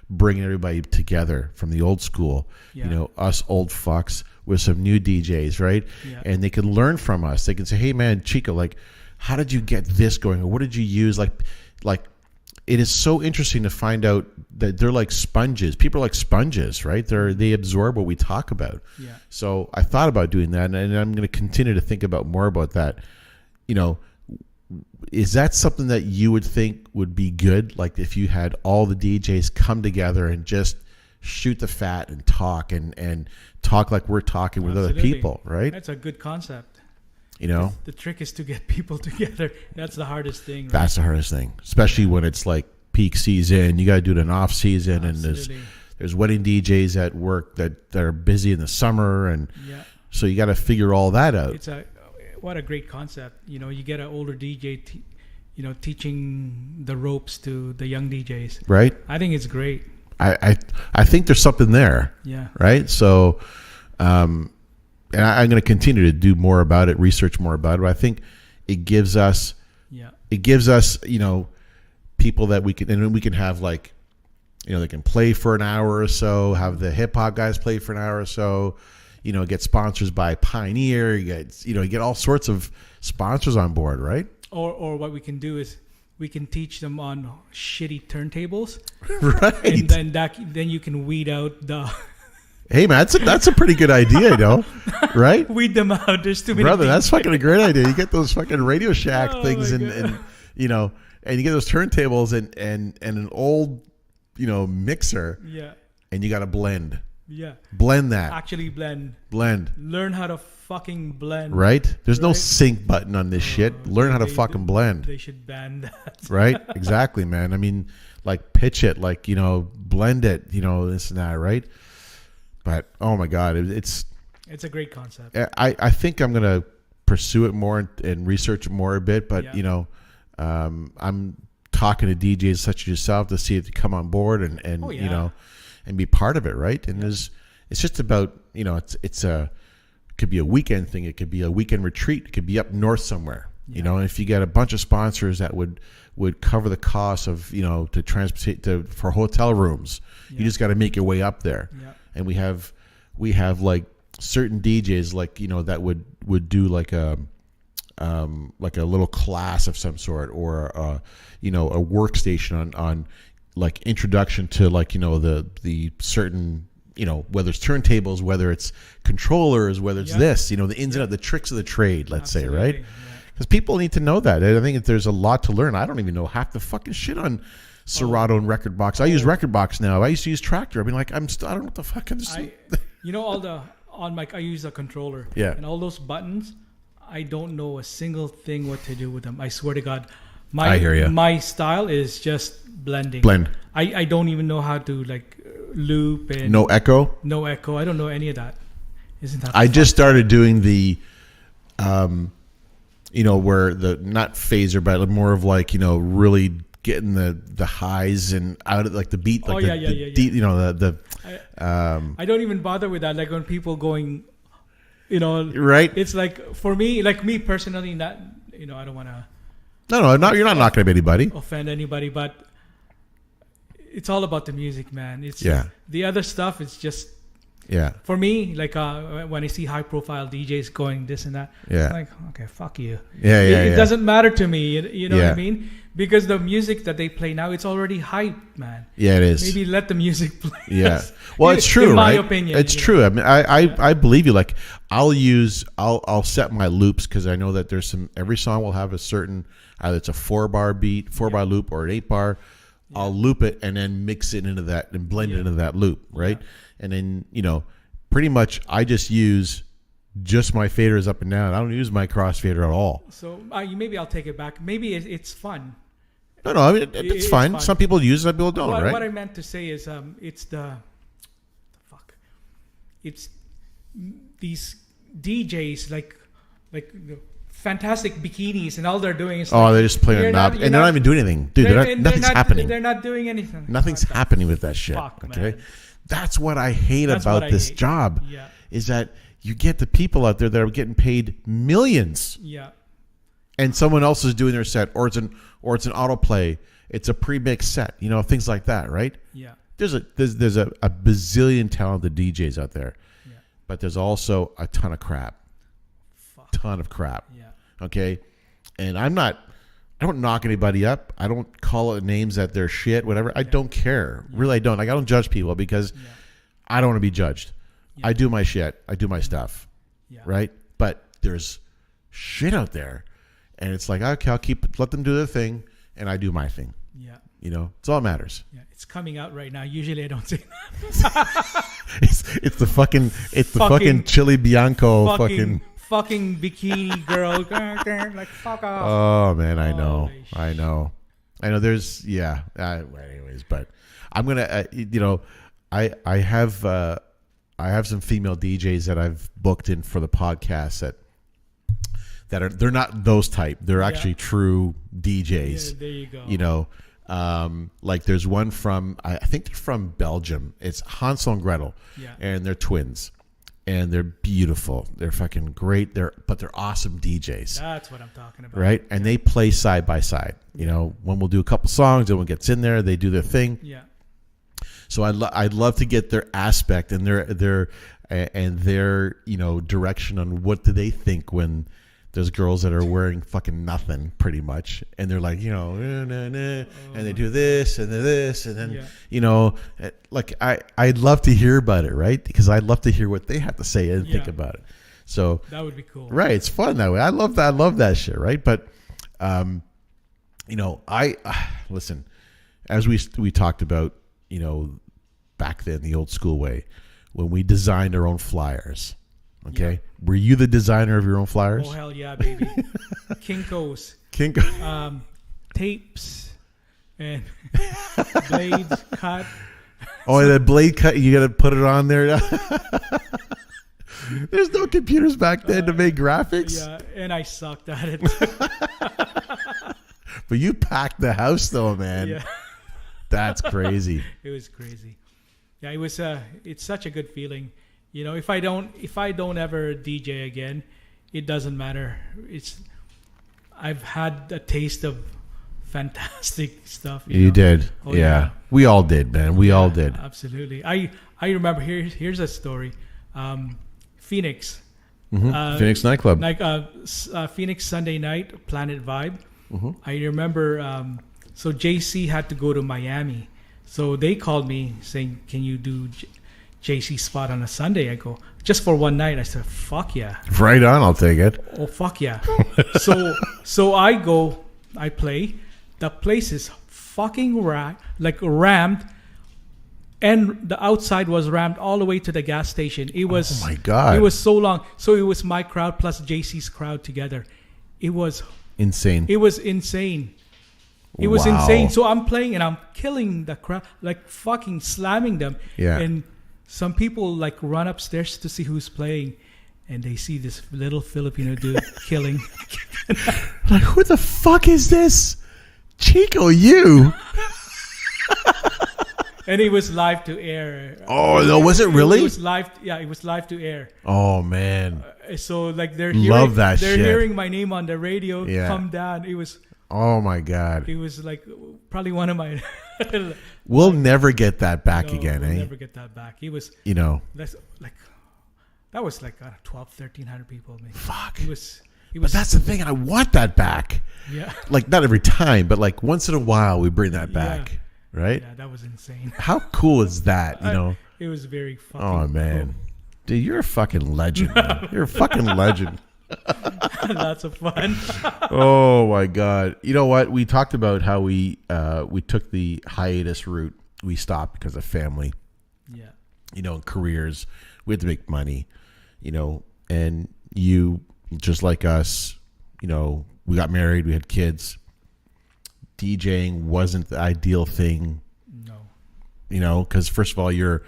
bringing everybody together from the old school, us old fucks with some new DJs, right? Yeah. And they can learn from us. They can say, hey man, Chico, how did you get this going? Or what did you use? It is so interesting to find out that they're like sponges. People are like sponges, right? They absorb what we talk about. Yeah. So I thought about doing that, and I'm going to continue to think about more about that. Is that something that you would think would be good? Like if you had all the DJs come together and just shoot the fat and talk and talk like we're talking with other people, right? That's a good concept. The trick is to get people together. That's the hardest thing. Right? That's the hardest thing, especially when it's peak season. You got to do it in off season, and there's wedding DJs at work that are busy in the summer, and so you got to figure all that out. What a great concept. You get an older DJ, teaching the ropes to the young DJs. Right. I think it's great. I think there's something there. Yeah. Right. So, and I'm going to continue to do more about it, research more about it. But I think it gives us, people that we can have they can play for an hour or so, have the hip hop guys play for an hour or so, get sponsors by Pioneer, you get all sorts of sponsors on board, right? Or what we can do is we can teach them on shitty turntables, right? And then you can weed out the. Hey man, that's a pretty good idea, right? Weed them out. There's too many. Brother, that's fucking a great idea. You get those fucking Radio Shack things, and you get those turntables and an old mixer. Yeah. And you got to blend. Yeah. Blend that. Actually blend. Learn how to fucking blend. Right? There's no sync button on this shit. Learn how to fucking blend. They should ban that. Right? Exactly, man. I mean, pitch it, blend it, this and that, right? But oh my God, it's a great concept. I think I'm gonna pursue it more and research it more a bit. But I'm talking to DJs such as yourself to see if they come on board and and be part of it, right? And it's just about it's could be a weekend thing. It could be a weekend retreat. It could be up north somewhere. Yeah. You know, and if you get a bunch of sponsors that would cover the cost of, you know, to transport for hotel rooms, you just got to make your way up there. Yeah. And we have like certain DJs, like, you know, that would do like a little class of some sort, or you know, a workstation on like introduction to, like, you know, the certain, you know, whether it's turntables, whether it's controllers, whether it's this, you know, the ins and outs, the tricks of the trade, let's say, right? Because people need to know that. I think that there's a lot to learn. I don't even know half the fucking shit on Serato and Record Box. I use Record Box now. I used to use Tractor. I mean, like, I don't know what the fuck I'm just... You know, on my, I use a controller. Yeah. And all those buttons, I don't know a single thing what to do with them. I swear to God. I hear you. My style is just blending. Blend. I don't even know how to, like, loop and... No echo? No echo. I don't know any of that. Isn't that I fun? just started doing the... you know, where the, not phaser, but more of like, you know, really getting the highs and out of like the beat, like deep, you know, I don't even bother with that. Like when people going, you know, right? It's like, for me, like me personally, not, you know, I don't want to. No, you're not knocking at anybody. Offend anybody, but it's all about the music, man. It's the other stuff is just. Yeah. For me, like when I see high-profile DJs going this and that, I'm like, okay, fuck you. It doesn't matter to me. You know what I mean? Because the music that they play now, it's already hype, man. Yeah, it is. Maybe let the music play. Yeah. Well, it's true, in my right? opinion. It's true. I mean, I believe you. Like, I'll set my loops, because I know that there's every song will have a certain, either it's a 4-bar beat, 4-bar loop, or an 8-bar. Yeah. I'll loop it and then mix it into that and blend it into that loop, right? Yeah. And then, you know, pretty much I just use just my faders up and down. I don't use my crossfader at all. So maybe I'll take it back. Maybe it's fun. No, I mean, it's fine. Fun. Some people use it, some people don't, right? What I meant to say is it's it's these DJs like fantastic bikinis, and all they're doing is they're just playing a knob, and they're not even doing anything, dude. Nothing's happening. They're not doing anything. Nothing's happening with that shit. Fuck, okay, man. That's what I hate about this job. Yeah. Is that you get the people out there that are getting paid millions. Yeah. And someone else is doing their set, or it's an autoplay. It's a pre-mixed set, you know, things like that, right? Yeah. There's a bazillion talented DJs out there, but there's also a ton of crap. Ton of crap. Yeah. Okay, and I don't knock anybody up. I don't call it names that they're shit, whatever. I don't care. Really, I don't. Like, I don't judge people, because I don't want to be judged. I do my shit. I do my stuff. Yeah. Right? But there's shit out there, and it's like, okay, let them do their thing, and I do my thing. Yeah. You know, it's all that matters. Yeah, it's coming out right now. Usually I don't say that. it's the fucking Chili Bianco fucking bikini girl. Like, fuck off. Oh man, I know. There's anyways, but I'm gonna you know, I have some female DJs that I've booked in for the podcast they're not those type. They're actually true DJs. Yeah, there you go. You know, like there's one from, I think they're from Belgium. It's Hansel and Gretel, and they're twins. And they're beautiful. They're fucking great. But they're awesome DJs. That's what I'm talking about. Right? And they play side by side. You know, one will do a couple songs, and one gets in there, they do their thing. Yeah. So I'd love to get their aspect and their you know, direction on what do they think when there's girls that are wearing fucking nothing, pretty much, and they're like, you know, and they do this and then you know, like I'd love to hear about it, right? Because I'd love to hear what they have to say and think about it. So that would be cool, right? It's fun that way. I love that shit, right? But you know, I listen, as we talked about, you know, back then the old school way, when we designed our own flyers. Okay. Yeah. Were you the designer of your own flyers? Oh, hell yeah, baby. Kinkos. Tapes and blades cut. Oh, the blade cut, you got to put it on there. There's no computers back then to make graphics. Yeah, and I sucked at it. But you packed the house though, man. Yeah. That's crazy. It was crazy. Yeah, it was it's such a good feeling. You know, if I don't ever DJ again, it doesn't matter. I've had a taste of fantastic stuff. You know? did. Oh, yeah. We all did, man. We all did. Absolutely. I remember here's a story. Phoenix. Phoenix nightclub. Phoenix Sunday night, Planet Vibe. Mm-hmm. I remember, so JC had to go to Miami. So they called me saying, can you do JC spot on a Sunday? I go, just for one night. I said, fuck yeah. Right on, I'll take it. Oh, fuck yeah. So I go, I play. The place is fucking rammed. And the outside was rammed all the way to the gas station. It was, oh my God. It was so long. So it was my crowd plus JC's crowd together. It was insane. It was insane. It was insane. So I'm playing and I'm killing the crowd, like fucking slamming them. Yeah. And some people like run upstairs to see who's playing, and they see this little Filipino dude killing. Like, who the fuck is this? Chico U. And it was live to air. Oh no, was it really? It was live. Yeah, it was live to air. Oh man. So like they're hearing my name on the radio. Yeah. Come down. It was. Oh my God. It was like probably one of my. We'll never get that back again, we'll eh? Never get that back. It was. You know. That's like. That was like 1,300 people. Maybe. Fuck. It was. But that's the thing. I want that back. Yeah. Like not every time, but like once in a while, we bring that back. Yeah. Right? Yeah, that was insane. How cool is that? You know. It was very fucking. Oh man, cool. dude, you're a fucking legend. Man. You're a fucking legend. Lots of fun. Oh my God! You know what? We talked about how we took the hiatus route. We stopped because of family. Yeah. You know, careers. We had to make money. You know, and you just like us. You know, we got married. We had kids. DJing wasn't the ideal thing. No. You know, because first of all, you're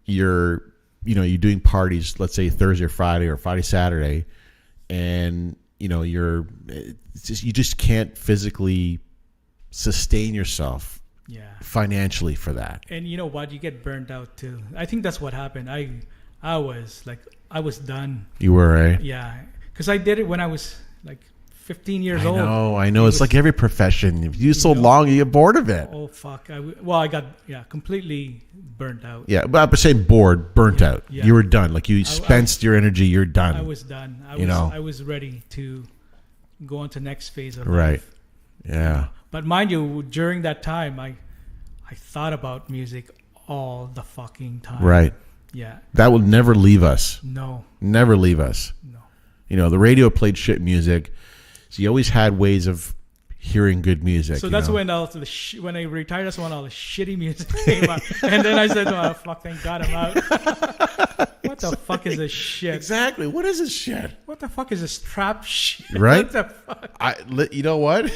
doing parties, let's say Thursday or Friday, Saturday, and you know, you just can't physically sustain yourself financially for that. And you know what? You get burned out too. I think that's what happened. I was done. You were, eh? Yeah. Because I did it when I was like 15 years old. I know. It's like every profession. If you do so long, you get bored of it. Oh, fuck. I got completely burnt out. Yeah, but I'm saying burnt out. Yeah. You were done. Like you spent your energy. You're done. I was done. I was ready to go on to next phase of life. Yeah. But mind you, during that time, I thought about music all the fucking time. Right. Yeah. That will never leave us. No. Never leave us. No. You know, the radio played shit music. So you always had ways of hearing good music. So that's when when I retired, that's when all the shitty music came out. And then I said, oh, fuck, thank God I'm out. What the fuck is this shit? Exactly. What is this shit? What the fuck is this trap shit? Right? What the fuck? You know what?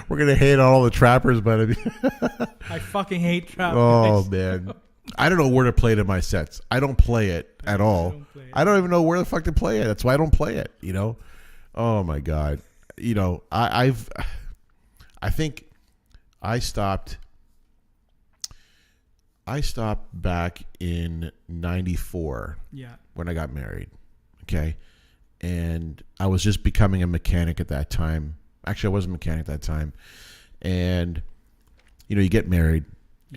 We're going to hate all the trappers, but I fucking hate trap. Oh, guys. man. I don't know where to play it in my sets. I don't play it at all. I don't even know where the fuck to play it. That's why I don't play it, you know? Oh, my God. You know, I think I stopped back in 94 when I got married, okay? And I was just becoming a mechanic at that time. Actually, I wasn't a mechanic at that time. And, you know, you get married.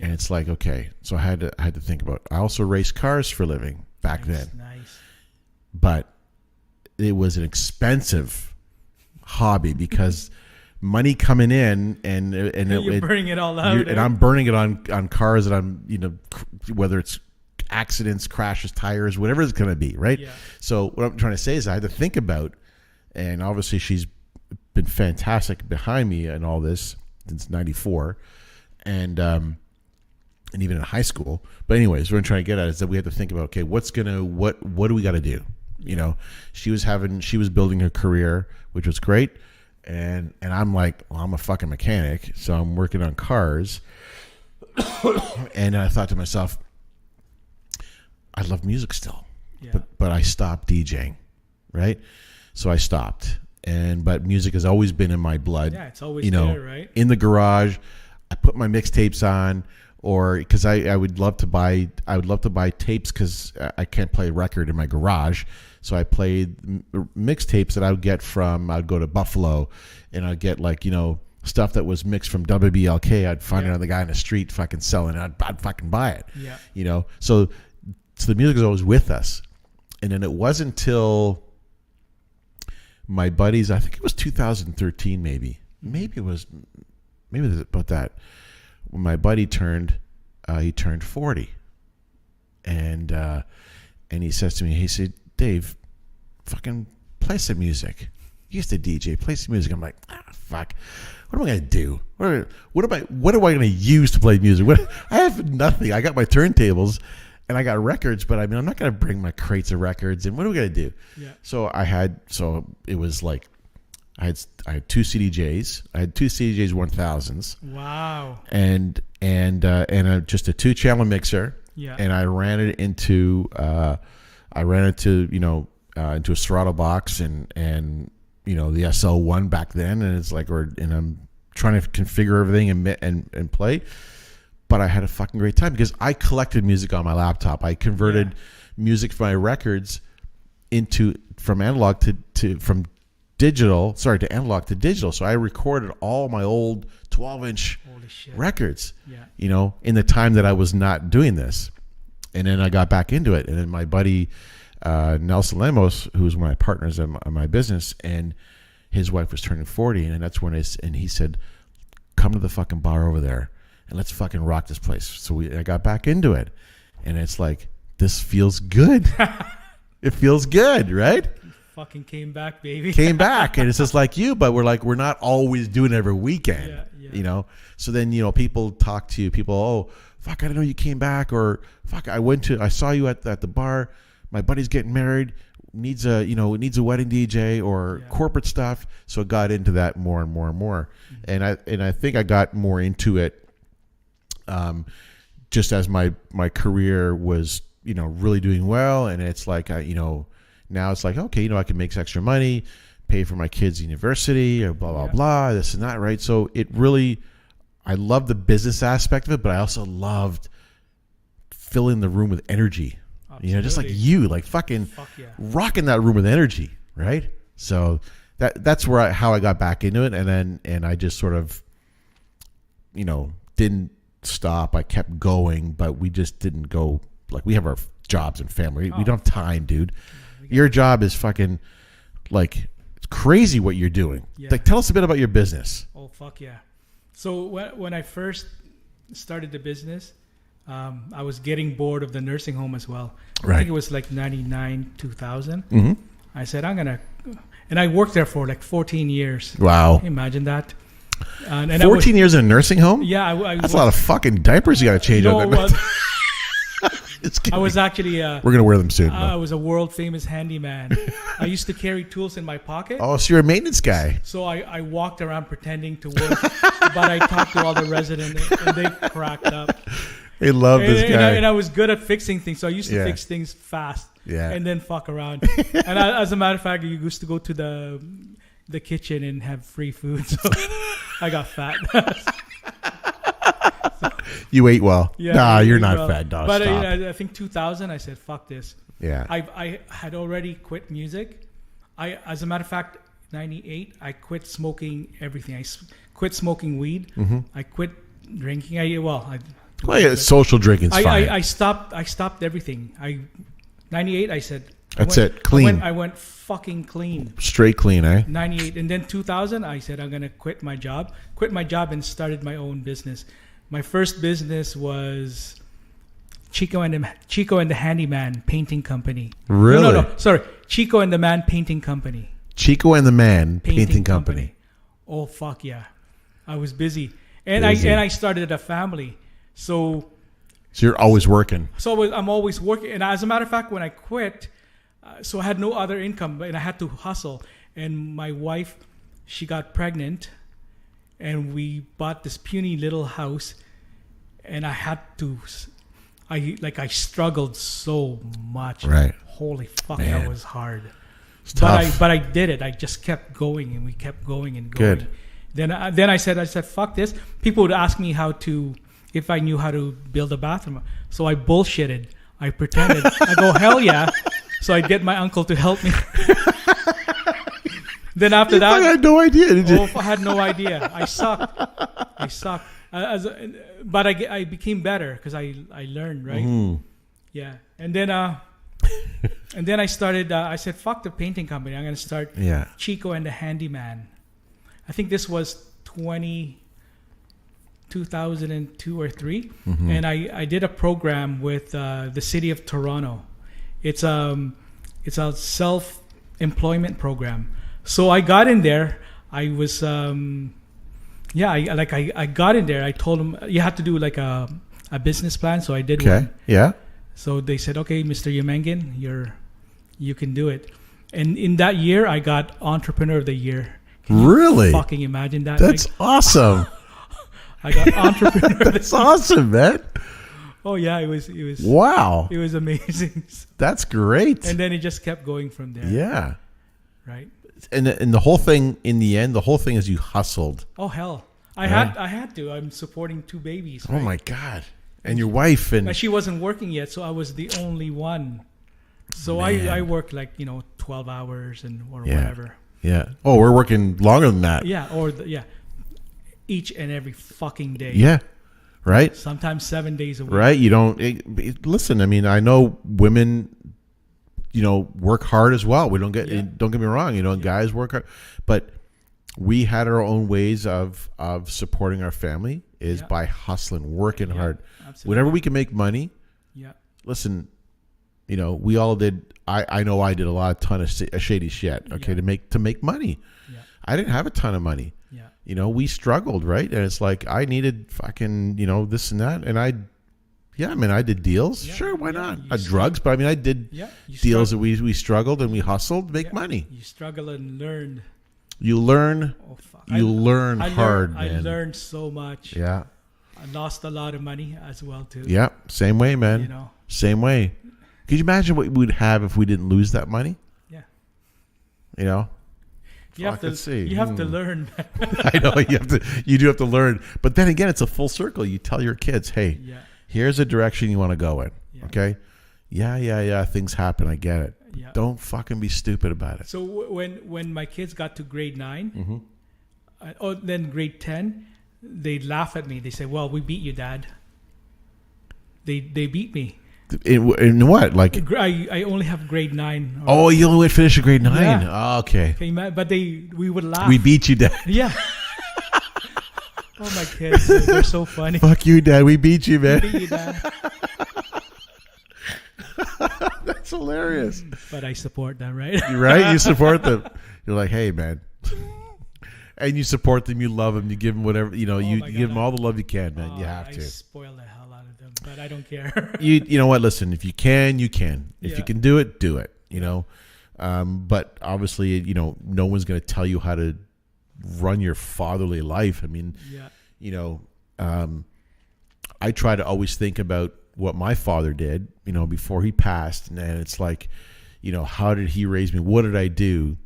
And it's like, okay, so I had to think about. I also raced cars for a living back then. Nice. But it was an expensive hobby because money coming in and you're burning it all out. And I'm burning it on cars that I'm, you know, whether it's accidents, crashes, tires, whatever it's going to be, right? Yeah. So what I'm trying to say is I had to think about, and obviously she's been fantastic behind me and all this since 94. And even in high school. But anyways, what I'm trying to get at is that we had to think about, okay, what do we got to do? You know, she was building her career, which was great. And I'm like, well, I'm a fucking mechanic. So I'm working on cars. And I thought to myself, I love music still, but I stopped DJing. Right. So I stopped but music has always been in my blood. Yeah. It's always there, right? In the garage, I put my mixtapes on. or because I would love to buy tapes because I can't play a record in my garage. So I played mixtapes that I would get from, I'd go to Buffalo and I'd get like, stuff that was mixed from WBLK. I'd find it on the guy in the street fucking selling it. I'd fucking buy it. Yeah. So the music was always with us. And then it wasn't until my buddies, I think it was 2013 maybe it was about that, when my buddy turned 40, and he says to me, he said, Dave, fucking play some music. You used to DJ, play some music. I'm like, fuck, what am I gonna do? What am I gonna use to play music? I have nothing. I got my turntables and I got records, but I mean, I'm not gonna bring my crates of records. And what am I gonna do? Yeah. So it was like, I had two CDJs. I had two CDJs 1000s. Wow. And just a 2-channel mixer. Yeah. And I ran it into into a Serato box and the SL1 back then, and it's like, and I'm trying to configure everything and play. But I had a fucking great time because I collected music on my laptop. I converted music from my records from analog to analog to digital. So I recorded all my old 12-inch records, in the time that I was not doing this. And then I got back into it. And then my buddy, Nelson Lemos, who's one of my partners in my business, and his wife was turning 40. And that's when he said, come to the fucking bar over there and let's fucking rock this place. So I got back into it. And it's like, this feels good. It feels good, right? Fucking came back, baby. Came back, and it's just like you, but we're not always doing it every weekend, So then people talk to you. People, oh fuck, I didn't know you came back, or fuck, I saw you at the bar. My buddy's getting married, needs a wedding DJ or corporate stuff. So I got into that more and more and more, and I think I got more into it, just as my career was really doing well, and it's like now it's like, okay, I can make extra money, pay for my kids' university, or blah, blah, blah, this and that, right? So it really, I love the business aspect of it, but I also loved filling the room with energy. Absolutely. Just like you, like fucking rocking that room with energy, right? So that's how I got back into it. And I just sort of, didn't stop. I kept going, but we just didn't go, like, we have our jobs and family. We don't have time, dude. Your job is fucking, like, it's crazy what you're doing. Yeah. Like, tell us a bit about your business. Oh, fuck yeah. So when I first started the business, I was getting bored of the nursing home as well. I think it was like 99, 2000. Mm-hmm. I said, and I worked there for like 14 years. Wow. Can you imagine that? And 14 years in a nursing home? Yeah. That's a lot of fucking diapers you got to change up there. I was actually we're gonna wear them soon. I was a world famous handyman. I used to carry tools in my pocket. Oh, so you're a maintenance guy. So I walked around pretending to work, but I talked to all the residents and they cracked up. They love this guy. And I was good at fixing things, so I used to fix things fast and then fuck around. And as a matter of fact, you used to go to the kitchen and have free food, so I got fat. You ate well. Yeah, nah, you're not fat, dog. But I think 2000, I said, fuck this. Yeah. I had already quit music. As a matter of fact, 98, I quit smoking everything. I quit smoking weed. Mm-hmm. I quit drinking. Social drinking's fine. I stopped everything. 98, I said. That's it. Clean. I went fucking clean. Straight clean, eh? 98. And then 2000, I said, I'm going to quit my job. Quit my job and started my own business. My first business was Chico and the Handyman Painting Company. Really? No. Sorry. Chico and the Man Painting Company. Chico and the Man Painting Company. Oh, fuck yeah. I was busy. And I started a family. So you're always working. So I'm always working. And as a matter of fact, when I quit, so I had no other income, and I had to hustle. And my wife, she got pregnant. And we bought this puny little house, and I struggled so much. Right. Holy fuck, man. That was hard. It's tough. But I did it. I just kept going, and we kept going and going. Good. Then I said, fuck this. People would ask me how to if I knew how to build a bathroom. So I bullshitted. I pretended. I go, hell yeah. So I'd get my uncle to help me. Then after that, I had no idea. Did you? I had no idea. I sucked. But I became better because I learned, right? Mm-hmm. Yeah. And then I started. I said, "Fuck the painting company. I'm going to start Chico and the Handyman." I think this was 2002 or 3, and I did a program with the city of Toronto. It's a self-employment program. So I got in there. I was I got in there. I told them you have to do like a business plan. So I did one. Yeah. So they said, okay, Mr. Yumengin, you can do it. And in that year, I got Entrepreneur of the Year. Can you really? Fucking imagine that. That's awesome. I got Entrepreneur of the Year. That's awesome, man. Oh yeah, it was. Wow. It was amazing. That's great. And then it just kept going from there. Yeah. Right. And the whole thing, in the end, the whole thing is you hustled. Oh hell, I had to. I'm supporting 2 babies. Right? Oh my God. And your wife and she wasn't working yet, so I was the only one. So I worked like 12 hours or whatever. Yeah. Oh, we're working longer than that. Yeah, each and every fucking day. Yeah. Right. Sometimes 7 days a week. Right. You don't listen. I mean, I know women, work hard as well. We don't get me wrong. Guys work hard, but we had our own ways of supporting our family is by hustling, working hard. Absolutely. Whenever we can make money. Yeah. Listen, we all did. I know I did a ton of shady shit. Okay, to make money. Yeah. I didn't have a ton of money. Yeah. We struggled, right? And it's like I needed fucking this and that, and I did deals. Yeah. Sure, why not? Drugs, but I did deals that we struggled and we hustled to make money. You struggle and learn. You learn. Oh, fuck. You learn hard, man. I learned so much. Yeah. I lost a lot of money as well too. Yeah, same way, man. Same way. Could you imagine what we'd have if we didn't lose that money? Yeah. You have to learn. I know you do have to learn. But then again, it's a full circle. You tell your kids, hey, here's a direction you want to go in. Yeah. Okay? Yeah. Things happen. I get it. Yeah. Don't fucking be stupid about it. So when my kids got to grade 9, then grade 10, they laugh at me. They say, "Well, we beat you, Dad." They beat me. In what? Like I only have grade 9. Oh, you only finished grade 9. Yeah. Oh, okay. But we would laugh. We beat you, Dad. Yeah. Oh, my kids, they're so funny. Fuck you, Dad. We beat you, man. We beat you, Dad. That's hilarious. But I support them, right? You're right. You support them. You're like, hey, man. And you support them. You love them. You give them whatever. You give them all the love you can, man. You have to. I spoil the hell out of them, but I don't care. You know what? Listen, if you can, you can. If you can do it, do it. But obviously, no one's going to tell you how to run your fatherly life. I mean, I try to always think about what my father did, before he passed, and it's like, how did he raise me? What did I do?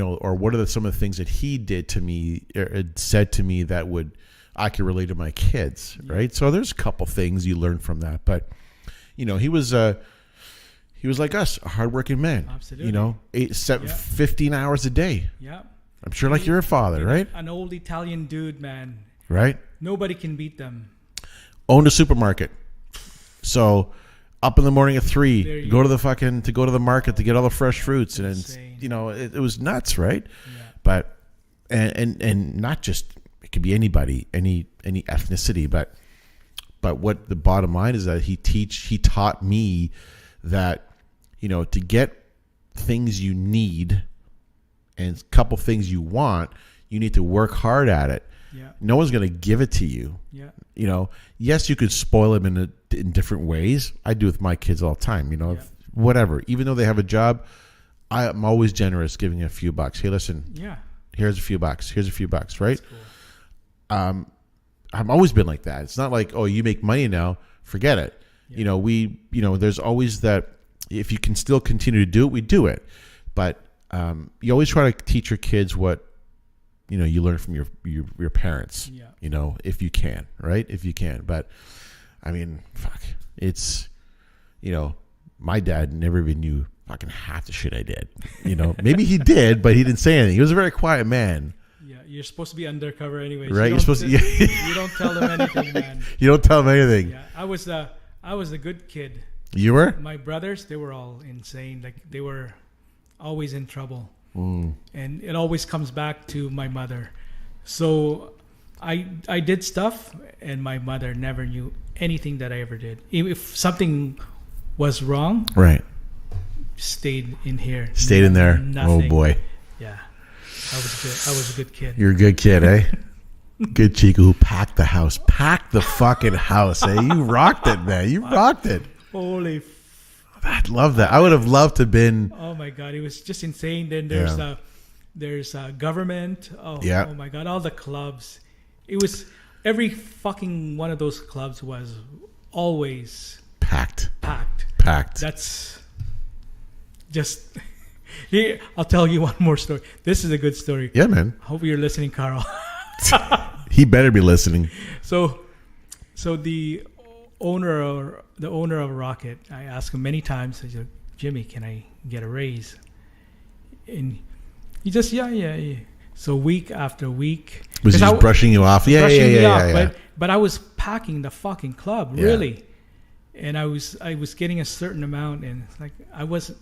Or what are some of the things that he did to me, or said to me that I could relate to my kids, right? So there's a couple things you learn from that, but he was like us, a hardworking man. Absolutely. 15 hours a day. Yeah. I'm sure like your father, right? An old Italian dude, man. Right. Nobody can beat them. Owned a supermarket. So up in the morning at 3, go to the market to get all the fresh fruits, and it was nuts, right? Yeah. But and not just, it could be anybody, any ethnicity, but what the bottom line is that he taught me that to get things you need and a couple things you want, you need to work hard at it. Yeah. No one's going to give it to you. Yeah. Yes, you could spoil them in different ways. I do with my kids all the time, whatever. Even though they have a job, I'm always generous, giving a few bucks. Hey, listen, here's a few bucks. Here's a few bucks, right? Cool. I've always been like that. It's not like, oh, you make money now, forget it. Yeah. There's always that, if you can still continue to do it, we do it. But you always try to teach your kids what you learn from your parents. Yeah. If you can, right? If you can, but I mean, fuck, it's my dad never even knew fucking half the shit I did. Maybe he did, but he didn't say anything. He was a very quiet man. Yeah, you're supposed to be undercover anyway. Right? You're supposed to. You don't tell them anything, man. You don't tell them anything. Yeah, I was the good kid. You were? My brothers, they were all insane. Like they were always in trouble, Mm. and it always comes back to my mother. So I did stuff, and my mother never knew anything that I ever did. If something was wrong, Right. stayed in here. Stayed in there. Nothing. Oh boy. Yeah, I was good. I was a good kid. You're a good kid, eh? Good Chico who packed the house. Packed the fucking house, eh? You rocked it, man. You rocked it. Holy. I love that. I would have loved to have been. Oh my God, it was just insane. Then there's government. Yeah. Oh my God, all the clubs. It was every fucking one of those clubs was always Packed. packed. That's just. Here, I'll tell you one more story. This is a good story. Yeah, man. Hope you're listening, Carl. He better be listening. So the owner of Rocket, I asked him many times. I said, Jimmy, can I get a raise? And he just yeah. So week after week, Was he just brushing you off? Yeah. But I was packing the fucking club, really, and I was getting a certain amount, and it's like I wasn't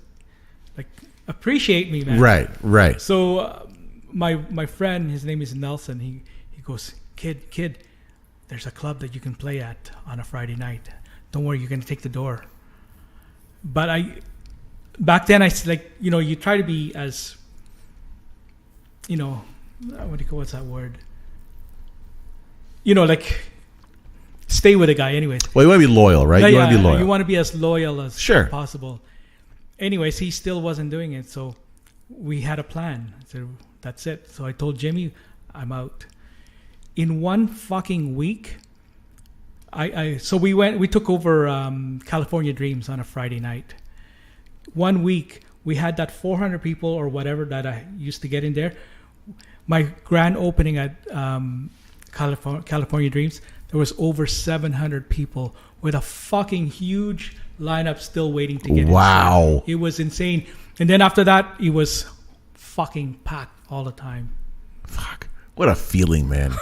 like appreciate me, man. Right. So my friend, his name is Nelson. He goes, kid, there's a club that you can play at on a Friday night. Don't worry, you're gonna take the door. But back then I like you try to be as what's that word? Like stay with a guy anyways. Well, you want to be loyal, right? You want to be loyal. You want to be as loyal as Sure. possible. Anyways, he still wasn't doing it, so we had a plan. So that's it. So I told Jimmy, I'm out. In one fucking week, so we took over California Dreams on a Friday night. 1 week we had that 400 people or whatever that I used to get in there. My grand opening at California Dreams, there was over 700 people with a fucking huge lineup still waiting to get in. Wow. It was insane. And then after that, it was fucking packed all the time. Fuck. What a feeling, man.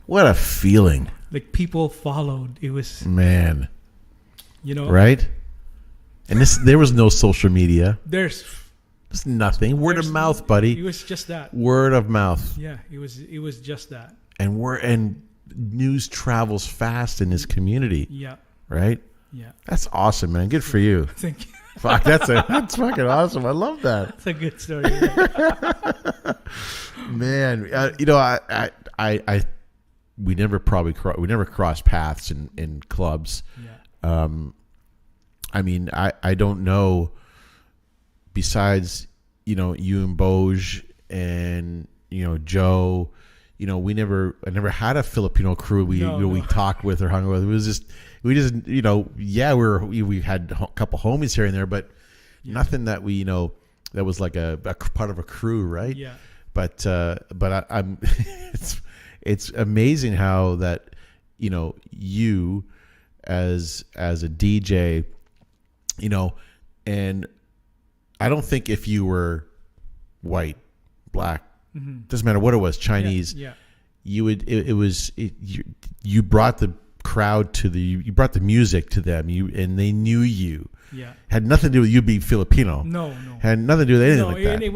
What a feeling. Like people followed. It was, man. Right? And there was no social media. There's nothing. Word of mouth, buddy. It was just that. Word of mouth. Yeah, it was just that. And news travels fast in his community. Yeah. Right? Yeah. That's awesome, man. Good for you. Thank you. Fuck, that's fucking awesome. I love that. That's a good story. Man, we never crossed paths in clubs. Yeah. I mean, I don't know. Besides, you and Boj and Joe, I never had a Filipino crew we talked with or hung with. It was just we had a couple homies here and there, but nothing that that was like a part of a crew, right? Yeah. But I'm it's amazing how that you as a DJ, and I don't think if you were white, black, doesn't matter what it was, Chinese, you would you brought the crowd you brought the music to them, and they knew you. Yeah. Had nothing to do with you being Filipino. No. Had nothing to do with anything like that. It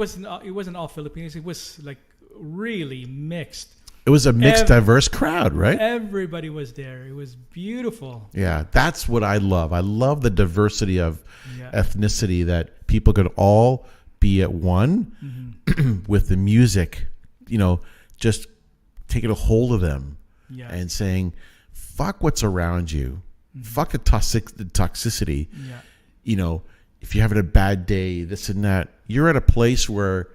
wasn't all Filipinos. It was like really mixed. It was a mixed, diverse crowd, right? Everybody was there. It was beautiful. Yeah, that's what I love. I love the diversity of ethnicity, that people could all be at one with the music, just taking a hold of them and saying, fuck what's around you. Fuck the toxicity. Yeah. If you're having a bad day, this and that, you're at a place where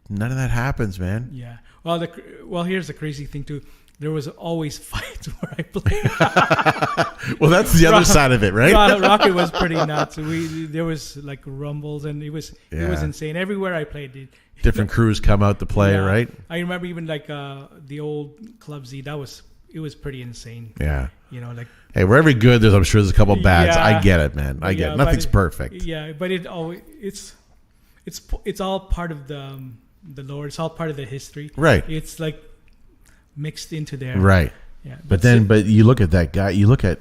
none of that happens, man. Yeah. Well, here's the crazy thing too. there was always fights where I played. Well, that's the other side of it, right? Rocket was pretty nuts. There was like rumbles, and it was insane everywhere I played. Different crews come out to play, right? I remember even like the old Club Z. It was pretty insane. Yeah. You know, like, hey, wherever good, I'm sure there's a couple bads. Yeah. I get it, man. I get it. Nothing's perfect. Yeah, but it's all part of the lore. It's all part of the history. Right. It's like mixed into there. Right. Yeah. But you look at that guy. You look at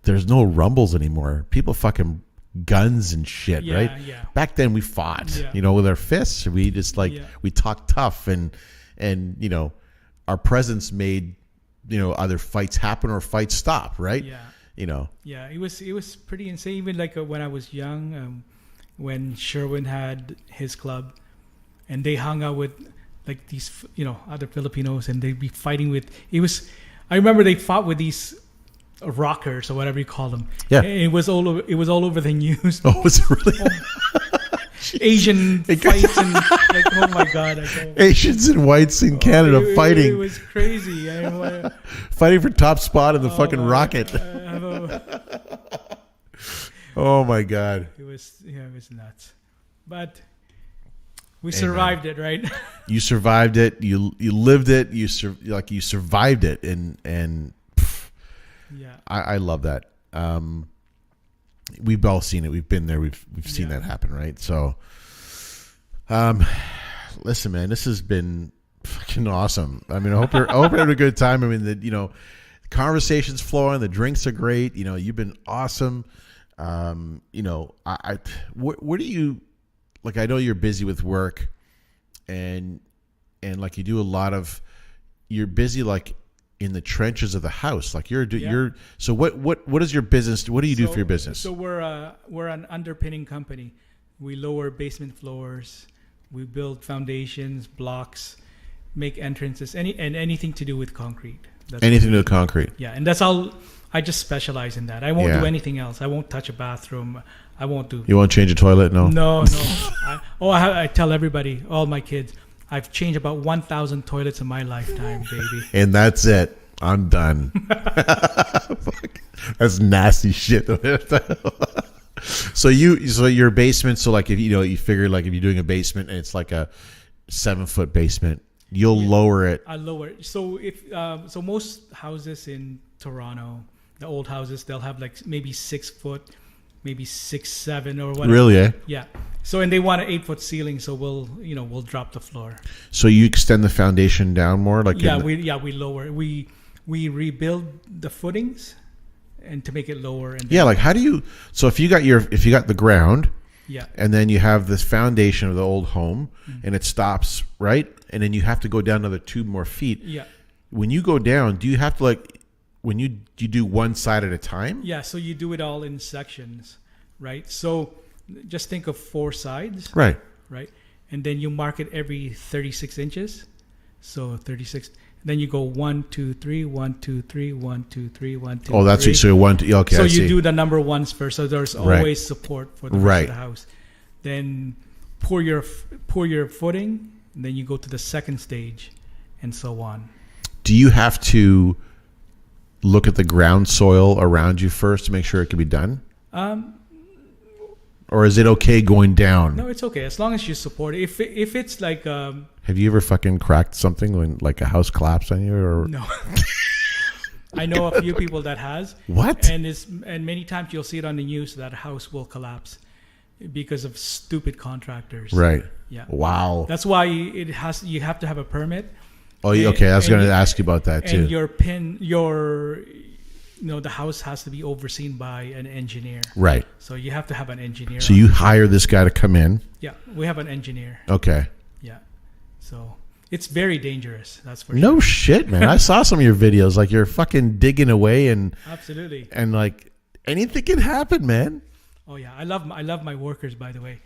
there's no rumbles anymore. People fucking guns and shit, right? Yeah. Back then we fought, with our fists. We just we talked tough and our presence made either fights happen or fights stop, right? Yeah. Yeah, it was pretty insane. Even like when I was young, when Sherwin had his club, and they hung out with like these other Filipinos, and they'd be fighting with. I remember they fought with these rockers or whatever you call them. Yeah, and it was all over the news. Oh, was it really? Asian fights and like, oh my god, Asians and whites in Canada fighting. It was crazy. Fighting for top spot in the fucking Rocket. Oh my god. It was nuts. But we survived it, right? You survived it. You lived it. You survived it, and yeah, I love that. We've all seen it. We've been there. We've seen that happen, right? So, listen, man, this has been fucking awesome. I mean, I hope you're having a good time. I mean, the conversations flowing, the drinks are great. You've been awesome. Where do you like? I know you're busy with work, and like you do a lot of. You're busy like in the trenches of the house, like you're. So what is your business? What do you do for your business? So we're an underpinning company. We lower basement floors. We build foundations, blocks, make entrances, anything to do with concrete. Anything to do with concrete. Yeah, and that's all. I just specialize in that. I won't do anything else. I won't touch a bathroom. I won't do. You won't change a toilet? No. No. I tell everybody, all my kids, I've changed about 1,000 toilets in my lifetime, baby. And that's it. I'm done. That's nasty shit. So your basement. So like if you figure like if you're doing a basement and it's like a 7-foot basement, you'll lower it. I lower it. So if most houses in Toronto, the old houses, they'll have like maybe 6 foot, maybe 6, 7 or whatever. Really? Eh? Yeah. So and they want an 8-foot ceiling, so we'll drop the floor. So you extend the foundation down more, like we lower. We rebuild the footings, and to make it lower. And like how do you? So if you got the ground, and then you have this foundation of the old home, and it stops right, and then you have to go down another 2 more feet. Yeah. When you go down, do you have to when you do one side at a time? Yeah. So you do it all in sections, right? So just think of 4 sides. Right. Right. And then you mark it every 36 inches. So 36. Then you go 1, 2, 3, 1, 2, 3, 1, 2, 3, 1, 2. Oh, that's 3. So 1, 2. Okay. So you do the number ones first. So there's always support for the rest of the house. Then pour your footing. And then you go to the second stage, and so on. Do you have to look at the ground soil around you first to make sure it can be done? Or is it okay going down? No, it's okay as long as you support it. If it's like have you ever fucking cracked something when like a house collapsed on you or no? I know a few people that has. What? And many times you'll see it on the news that a house will collapse because of stupid contractors. Right. Yeah. Wow. That's why you have to have a permit. Oh, okay. I was going to ask you about that too. And the house has to be overseen by an engineer. Right. So you have to have an engineer. So you hire this guy to come in? Yeah, we have an engineer. Okay. Yeah. So it's very dangerous. That's for sure. No shit, man. I saw some of your videos. Like you're fucking digging away and absolutely. And like anything can happen, man. Oh yeah, I love my workers. By the way,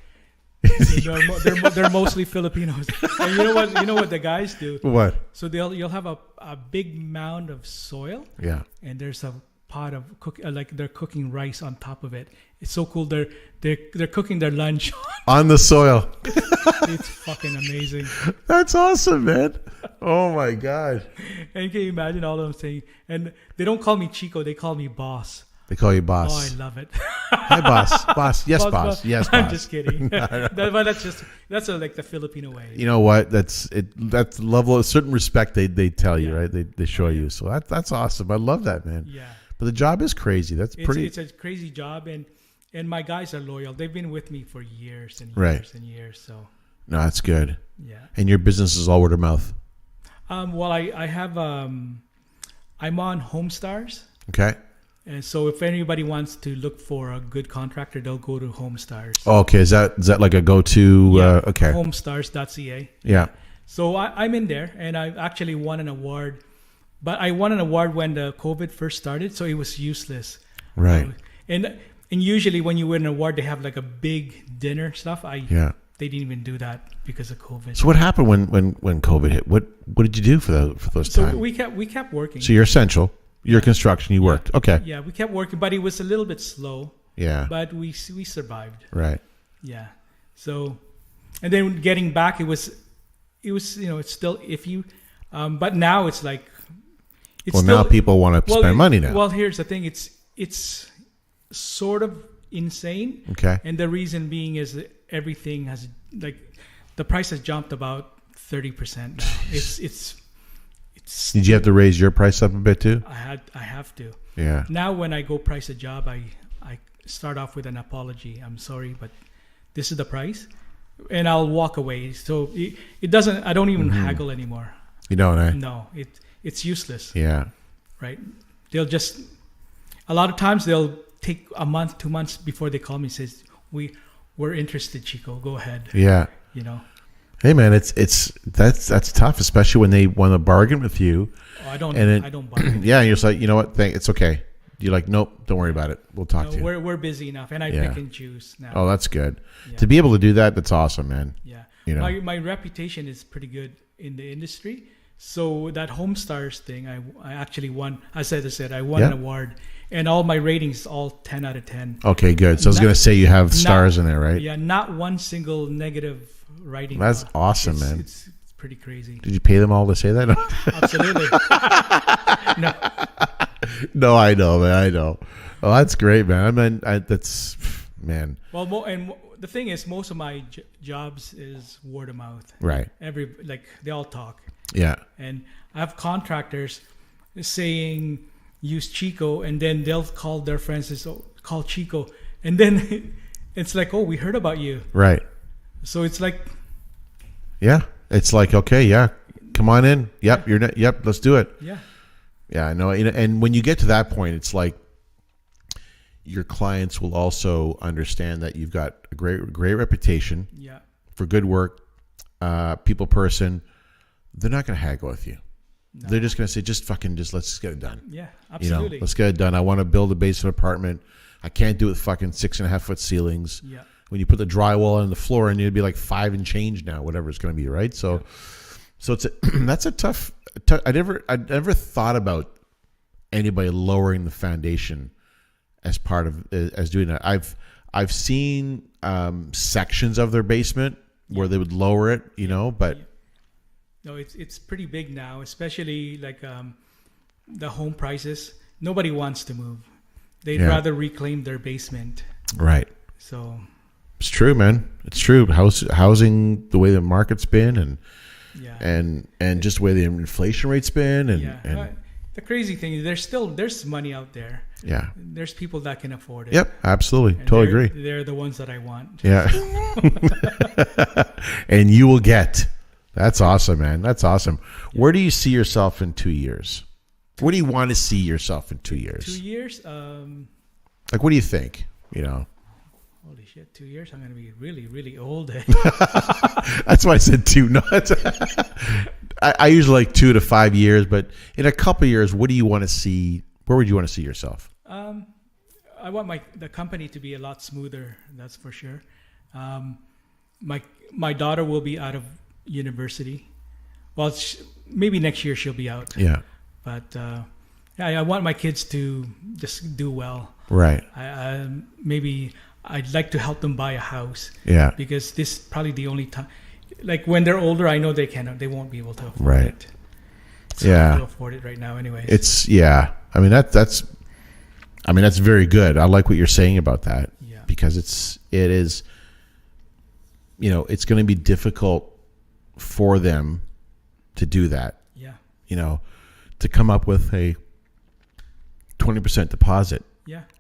they're mostly Filipinos. And you know what the guys do? What? So you'll have a big mound of soil. Yeah. And there's a pot of like they're cooking rice on top of it. It's so cool. They're cooking their lunch On the soil. It's fucking amazing. That's awesome, man. Oh my God. And can you imagine all of them saying? And they don't call me Chico. They call me boss. They call you Oh, boss. I love it. Hi, boss. Boss. Yes, boss. Yes, boss. I'm just kidding. But that's like the Filipino way. You know what? That's the level of certain respect they tell you, Yeah. right? They show you. So that's awesome. I love that, man. Yeah. But the job is crazy. That's pretty. It's a crazy job, and my guys are loyal. They've been with me for years and years Right. and years. So No, that's good. yeah. And your business is all word of mouth. Well, I have I'm on Homestars. Okay. And so if anybody wants to look for a good contractor, they'll go to Homestars. Oh, okay. Is that like a go-to? Yeah, Okay. Homestars.ca. Yeah. So I'm in there, and I actually won an award. But I won an award when the COVID first started, so it was useless. Right. And usually when you win an award, they have like a big dinner stuff. Yeah. They didn't even do that because of COVID. So what happened when COVID hit? What did you do for those So times? we kept working. So you're essential. You're construction. You worked. Okay. Yeah, we kept working, but it was a little bit slow. Yeah. But we survived. Right. Yeah. So, and then getting back, it was it's still iffy, but now it's like Well, now people want to spend money now. Well, here's the thing: it's sort of insane. Okay. And the reason being is that everything has the price has jumped about 30% now. It's Did you have to raise your price up a bit too? I have to. Yeah. Now when I go price a job, I start off with an apology. I'm sorry, but this is the price, and I'll walk away. So it doesn't. I don't even haggle anymore. You don't, eh? No, it's useless. Yeah. Right? They'll just a lot of times they'll take a month, 2 months before they call me and says we're interested, Chico. Go ahead. Yeah. You know. Hey man, that's tough, especially when they want to bargain with you. Oh, I don't buy it. Yeah, and you're just like, you know what? It's okay. You're like, nope, don't worry about it. We'll talk to you. We're busy enough, and I pick and choose now. Oh, that's good. Yeah. To be able to do that, that's awesome, man. Yeah. You know. My reputation is pretty good in the industry. So that Homestars thing, I actually won. As I said, I won an award, and all my ratings all 10 out of 10. Okay, good. So I was going to say you have stars in there, right? Yeah, not one single negative writing. That's awesome, man. It's pretty crazy. Did you pay them all to say that? Absolutely. No. No, I know, man. I know. Oh, that's great, man. I mean, that's man. Well, the thing is, most of my jobs is word of mouth. Right. They all talk. Yeah. And I have contractors saying use Chico, and then they'll call their friends and say, call Chico, and then it's like, oh, we heard about you. Right. So it's like, yeah, it's like, okay, yeah, come on in. Yep, yep, let's do it. Yeah. Yeah, I know. And when you get to that point, it's like your clients will also understand that you've got a great reputation. Yeah. For good work, people person. They're not going to haggle with you. No. They're just going to say, let's get it done. Yeah, absolutely. Let's get it done. I want to build a basement apartment. I can't do it with fucking 6.5 foot ceilings. Yeah. When you put the drywall on the floor, and it'd be like 5 and change now, whatever it's going to be, right? So, it's that's a tough. I never thought about anybody lowering the foundation as part of as doing that. I've seen sections of their basement where they would lower it, but. No, it's pretty big now, especially like the home prices. Nobody wants to move. They'd rather reclaim their basement. Right. So it's true, man. It's true. Housing, the way the market's been, and just the way the inflation rate's been, and the crazy thing is there's money out there. Yeah. There's people that can afford it. Yep, absolutely. And Totally agree. They're the ones that I want. Yeah. And you will get. That's awesome, man. That's awesome. Where do you see yourself in 2 years? Where do you want to see yourself in 2 years? 2 years? Like, what do you think? Holy shit, 2 years? I'm going to be really, really old. That's why I said 2. No, I usually like 2 to 5 years, but in a couple of years, what do you want to see? Where would you want to see yourself? I want the company to be a lot smoother. That's for sure. My daughter will be out of university. Well, maybe next year she'll be out. Yeah. But I want my kids to just do well. Right. Maybe I'd like to help them buy a house. Yeah. Because this is probably the only time. Like when they're older, I know they won't be able to afford Right. it. So Yeah. to afford it right now, anyways. It's I mean that's very good. I like what you're saying about that. Yeah. Because it is, it's going to be difficult for them to do that. Yeah. To come up with a 20% deposit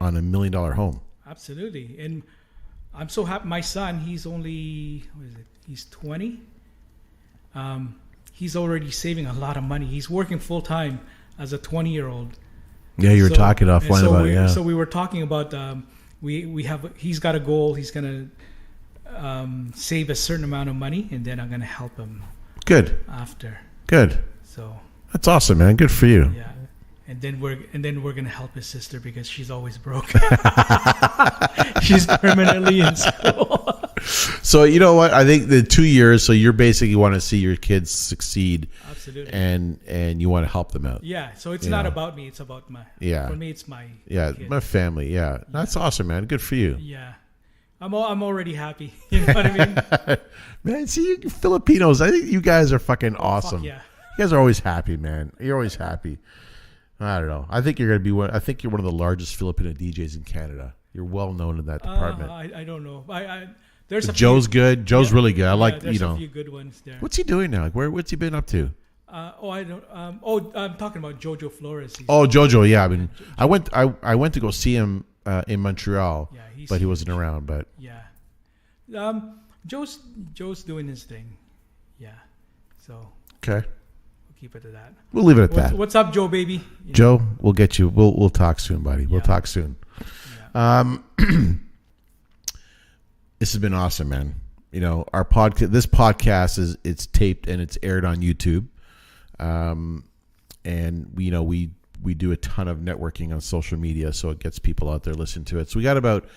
on $1 million home. Absolutely. And I'm so happy. My son, he's only, he's 20. He's already saving a lot of money. He's working full time as a 20-year-old. Yeah, you were talking offline about it. Yeah. So we were talking about he's got a goal. He's going to save a certain amount of money, and then I'm going to help him. Good. After. Good. So. That's awesome, man. Good for you. Yeah. And then we're gonna help his sister because she's always broke. She's permanently in school. So you know what? I think the 2 years. So you're basically want to see your kids succeed. Absolutely. And you want to help them out. Yeah. So it's not about me. It's about my. Yeah. For me, it's my. Yeah, kid. My family. Yeah, that's awesome, man. Good for you. Yeah. I'm already happy. You know what I mean? Man, see, you Filipinos. I think you guys are fucking awesome. Fuck yeah. You guys are always happy, man. You're always happy. I don't know. I think you're gonna be one. I think you're one of the largest Filipino DJs in Canada. You're well known in that department. I don't know. There's Joe's good. Joe's really good. I like there's a few good ones there. What's he doing now? Like what's he been up to? I don't. I'm talking about Jojo Flores. Jojo. Yeah. I mean, I went to go see him in Montreal, but he wasn't around. But yeah, Joe's doing his thing. Yeah. So. Okay. Keep it at that. We'll leave it at that. What's up, Joe, baby? Joe, we'll get you. We'll talk soon, buddy. We'll talk soon. Yeah. This has been awesome, man. Our podcast. This podcast it's taped and it's aired on YouTube. And we do a ton of networking on social media, so it gets people out there listening to it. So we got about,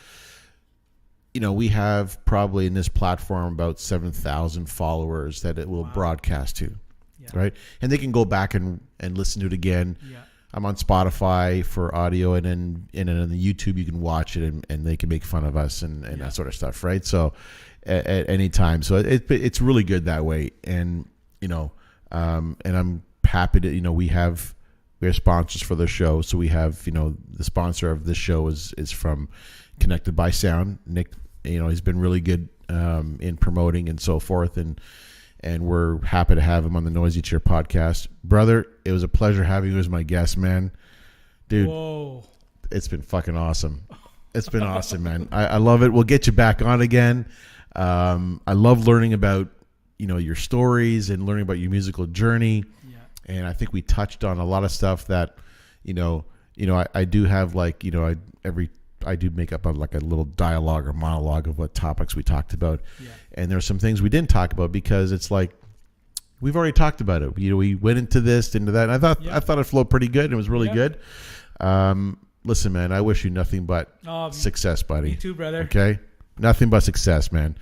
we have probably in this platform about 7,000 followers that it will broadcast to. Yeah. Right. And they can go back and listen to it again. Yeah. I'm on Spotify for audio, and then on the YouTube you can watch it and they can make fun of us and that sort of stuff. Right. So at any time. So it's really good that way. And, and I'm happy to, we have sponsors for the show. So we have, the sponsor of this show is from Connected by Sound. Nick, he's been really good in promoting and so forth. And we're happy to have him on the Noisy Chair podcast. Brother, it was a pleasure having you as my guest, man. Dude, whoa. It's been fucking awesome. It's been awesome, man. I love it. We'll get you back on again. I love learning about, your stories and learning about your musical journey. Yeah. And I think we touched on a lot of stuff that, I do have I do make up a little dialogue or monologue of what topics we talked about. Yeah. And there are some things we didn't talk about because it's like, we've already talked about it. We went into this, into that. And I thought it flowed pretty good. And it was really good. Listen, man, I wish you nothing but success, buddy. Me too, brother. Okay. Nothing but success, man.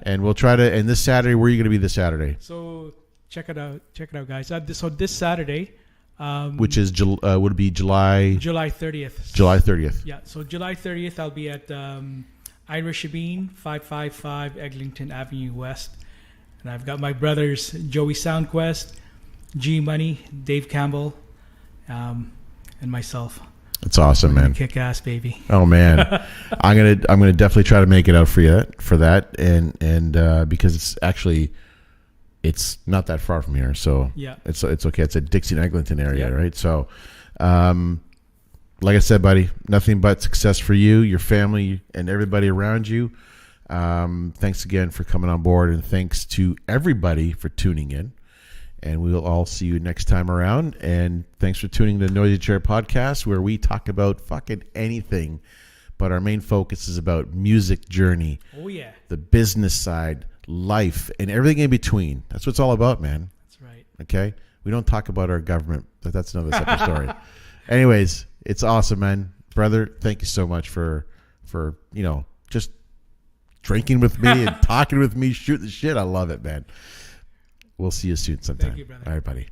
And we'll try to, and this Saturday, where are you going to be this Saturday? So check it out, guys. So this Saturday, which is would it be July 30th. July 30th. Yeah. So July 30th, I'll be at Irish Shabin, 555 Eglinton Avenue West, and I've got my brothers Joey Soundquest, G Money, Dave Campbell, and myself. That's awesome, man. Kick ass, baby. Oh man, I'm gonna definitely try to make it out for you for that, and because it's not that far from here, so yeah, it's okay. It's a Dixie Eglinton area, right? So, like I said, buddy, nothing but success for you, your family, and everybody around you. Thanks again for coming on board, and thanks to everybody for tuning in. And we will all see you next time around. And thanks for tuning to the Noisy Chair podcast, where we talk about fucking anything, but our main focus is about music journey. Oh yeah, the business side, life, and everything in between. That's what it's all about, man. That's right. Okay? We don't talk about our government, but that's another separate story. Anyways, it's awesome, man. Brother, thank you so much for just drinking with me and talking with me, shooting the shit. I love it, man. We'll see you soon sometime. Thank you, brother. All right, buddy.